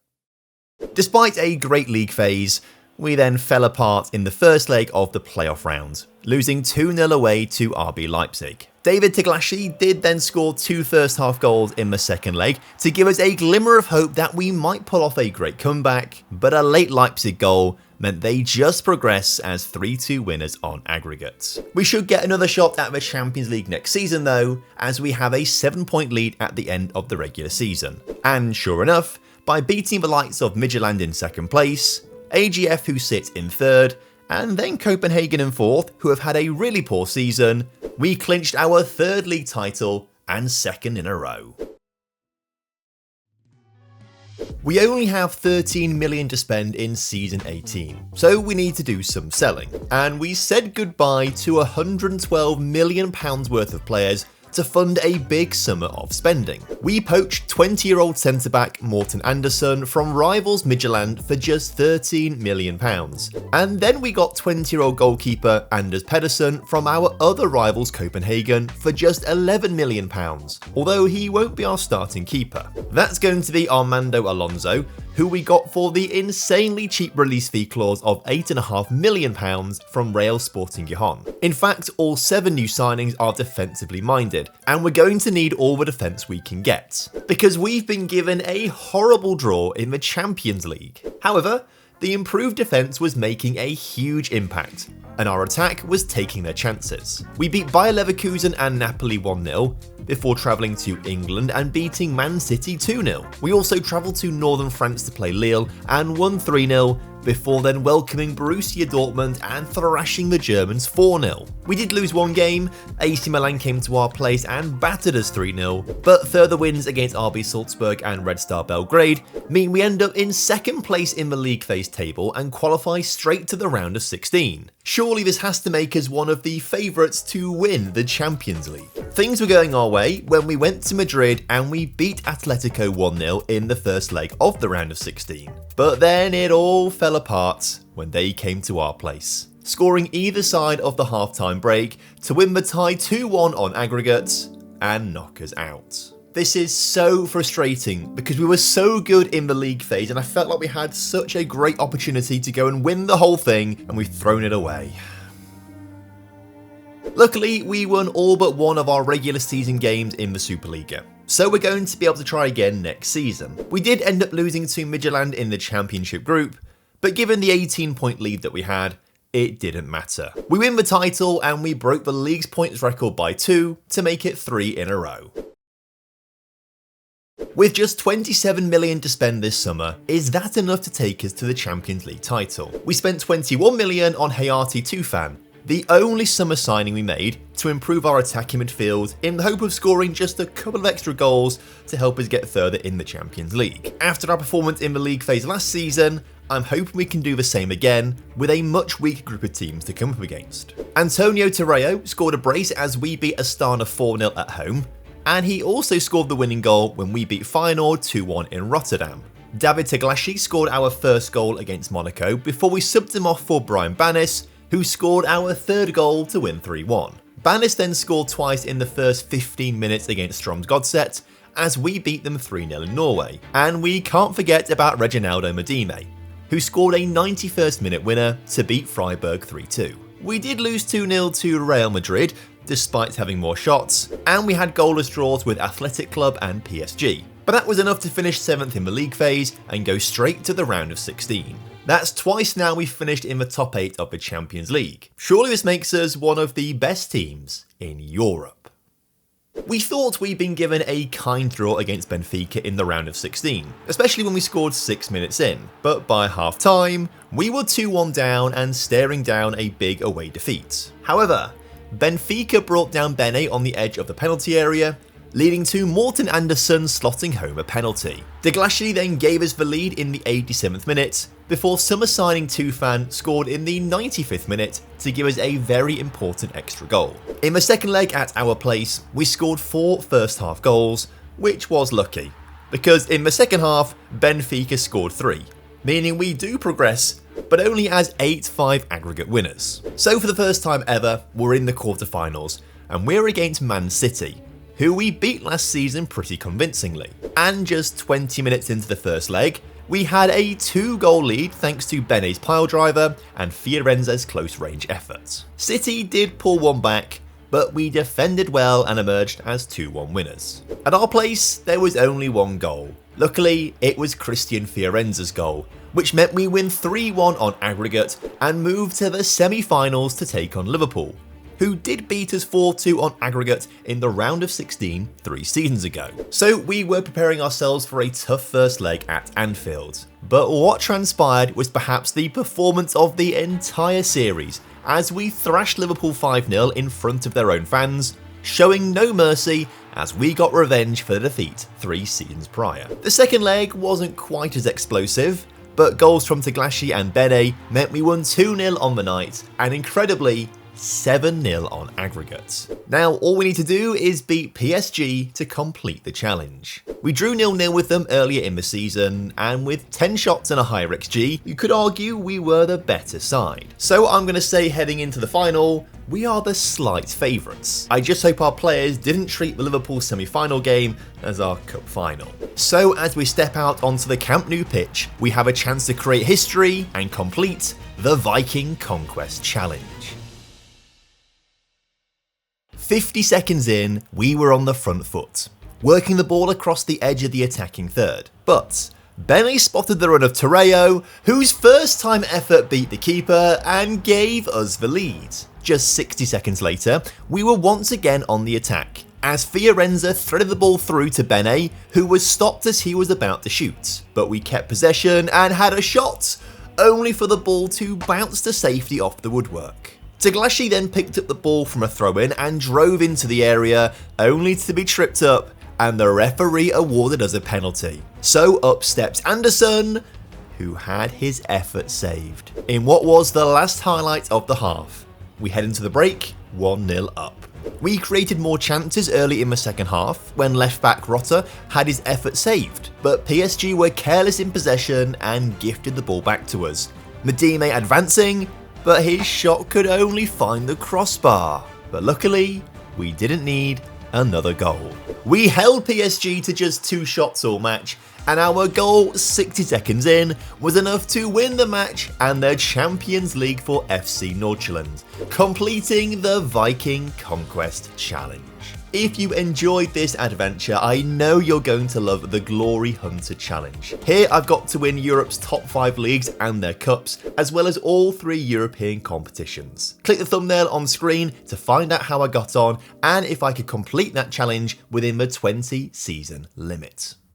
Despite a great league phase, we then fell apart in the first leg of the playoff round, losing 2-0 away to RB Leipzig. David Teglashi did then score 2 first-half goals in the second leg to give us a glimmer of hope that we might pull off a great comeback, but a late Leipzig goal meant they just progress as 3-2 winners on aggregate. We should get another shot at the Champions League next season though, as we have a 7-point lead at the end of the regular season. And sure enough, by beating the likes of Midtjylland in second place, AGF who sit in third, and then Copenhagen in fourth, who have had a really poor season, we clinched our 3rd league title and 2nd in a row. We only have 13 million to spend in season 18, so we need to do some selling. And we said goodbye to £112 million worth of players to fund a big summer of spending. We poached 20-year-old centre-back Morten Andersen from rivals Midtjylland for just £13 million. And then we got 20-year-old goalkeeper Anders Pedersen from our other rivals Copenhagen for just £11 million, although he won't be our starting keeper. That's going to be Armando Alonso, who we got for the insanely cheap release fee clause of £8.5 million from Real Sporting Gijón. In fact, all 7 new signings are defensively minded, and we're going to need all the defence we can get, because we've been given a horrible draw in the Champions League. However, the improved defence was making a huge impact, and our attack was taking their chances. We beat Bayer Leverkusen and Napoli 1-0, before travelling to England and beating Man City 2-0. We also travelled to northern France to play Lille and won 3-0, before then welcoming Borussia Dortmund and thrashing the Germans 4-0. We did lose one game, AC Milan came to our place and battered us 3-0, but further wins against RB Salzburg and Red Star Belgrade mean we end up in second place in the league phase table and qualify straight to the round of 16. Surely this has to make us one of the favourites to win the Champions League. Things were going our way when we went to Madrid and we beat Atletico 1-0 in the first leg of the round of 16. But then it all fell apart when they came to our place, scoring either side of the half-time break to win the tie 2-1 on aggregate and knock us out. This is so frustrating because we were so good in the league phase and I felt like we had such a great opportunity to go and win the whole thing, and we've thrown it away. Luckily, we won all but one of our regular season games in the Superliga, so we're going to be able to try again next season. We did end up losing to Midtjylland in the Championship group, but given the 18-point lead that we had, it didn't matter. We win the title and we broke the league's points record by 2 to make it 3 in a row. With just 27 million to spend this summer, is that enough to take us to the Champions League title? We spent 21 million on Hayati Tufan, the only summer signing we made to improve our attacking midfield in the hope of scoring just a couple of extra goals to help us get further in the Champions League. After our performance in the league phase last season, I'm hoping we can do the same again with a much weaker group of teams to come up against. Antonio Terreo scored a brace as we beat Astana 4-0 at home, and he also scored the winning goal when we beat Feyenoord 2-1 in Rotterdam. David Teglashi scored our first goal against Monaco before we subbed him off for Brian Bannis, who scored our third goal to win 3-1. Bannis then scored twice in the first 15 minutes against Stroms Godset as we beat them 3-0 in Norway. And we can't forget about Reginaldo Medime, who scored a 91st minute winner to beat Freiburg 3-2. We did lose 2-0 to Real Madrid, despite having more shots, and we had goalless draws with Athletic Club and PSG. But that was enough to finish 7th in the league phase and go straight to the round of 16. That's twice now we've finished in the top 8 of the Champions League. Surely this makes us one of the best teams in Europe. We thought we'd been given a kind draw against Benfica in the round of 16, especially when we scored 6 minutes in, but by half time, we were 2-1 down and staring down a big away defeat. However, Benfica brought down Bene on the edge of the penalty area, leading to Morten Andersen slotting home a penalty. Deglashi then gave us the lead in the 87th minute, before summer signing Tufan scored in the 95th minute to give us a very important extra goal. In the second leg at our place, we scored 4 first half goals, which was lucky, because in the second half, Benfica scored 3, meaning we do progress, but only as 8-5 aggregate winners. So for the first time ever, we're in the quarterfinals, and we're against Man City, who we beat last season pretty convincingly. And just 20 minutes into the first leg, we had a 2-goal lead thanks to Bene's piledriver and Fiorenza's close-range effort. City did pull one back, but we defended well and emerged as 2-1 winners. At our place, there was only one goal. Luckily, it was Christian Fiorenza's goal, which meant we win 3-1 on aggregate and move to the semi-finals to take on Liverpool, who did beat us 4-2 on aggregate in the round of 16 3 seasons ago. So we were preparing ourselves for a tough first leg at Anfield. But what transpired was perhaps the performance of the entire series, as we thrashed Liverpool 5-0 in front of their own fans, showing no mercy as we got revenge for the defeat 3 seasons prior. The second leg wasn't quite as explosive, but goals from Taglashi and Bene meant we won 2-0 on the night, and incredibly, 7-0 on aggregate. Now all we need to do is beat PSG to complete the challenge. We drew 0-0 with them earlier in the season, and with 10 shots and a higher XG, you could argue we were the better side. So I'm going to say heading into the final, we are the slight favourites. I just hope our players didn't treat the Liverpool semi-final game as our cup final. So as we step out onto the Camp Nou pitch, we have a chance to create history and complete the Viking Conquest Challenge. 50 seconds in, we were on the front foot, working the ball across the edge of the attacking third. But Benny spotted the run of Torreo, whose first time effort beat the keeper and gave us the lead. Just 60 seconds later, we were once again on the attack, as Fiorenza threaded the ball through to Bene, who was stopped as he was about to shoot. But we kept possession and had a shot, only for the ball to bounce to safety off the woodwork. Taglashi then picked up the ball from a throw-in and drove into the area, only to be tripped up, and the referee awarded us a penalty. So up steps Anderson, who had his effort saved. In what was the last highlight of the half, we head into the break 1-0 up. We created more chances early in the second half, when left-back Rotter had his effort saved, but PSG were careless in possession and gifted the ball back to us. Medime advancing, but his shot could only find the crossbar. But luckily, we didn't need another goal. We held PSG to just 2 shots all match, and our goal 60 seconds in was enough to win the match and the Champions League for FC Nordsjælland, completing the Viking Conquest Challenge. If you enjoyed this adventure, I know you're going to love the Glory Hunter Challenge. Here I've got to win Europe's top 5 leagues and their cups, as well as all 3 European competitions. Click the thumbnail on screen to find out how I got on and if I could complete that challenge within the 20 season limit.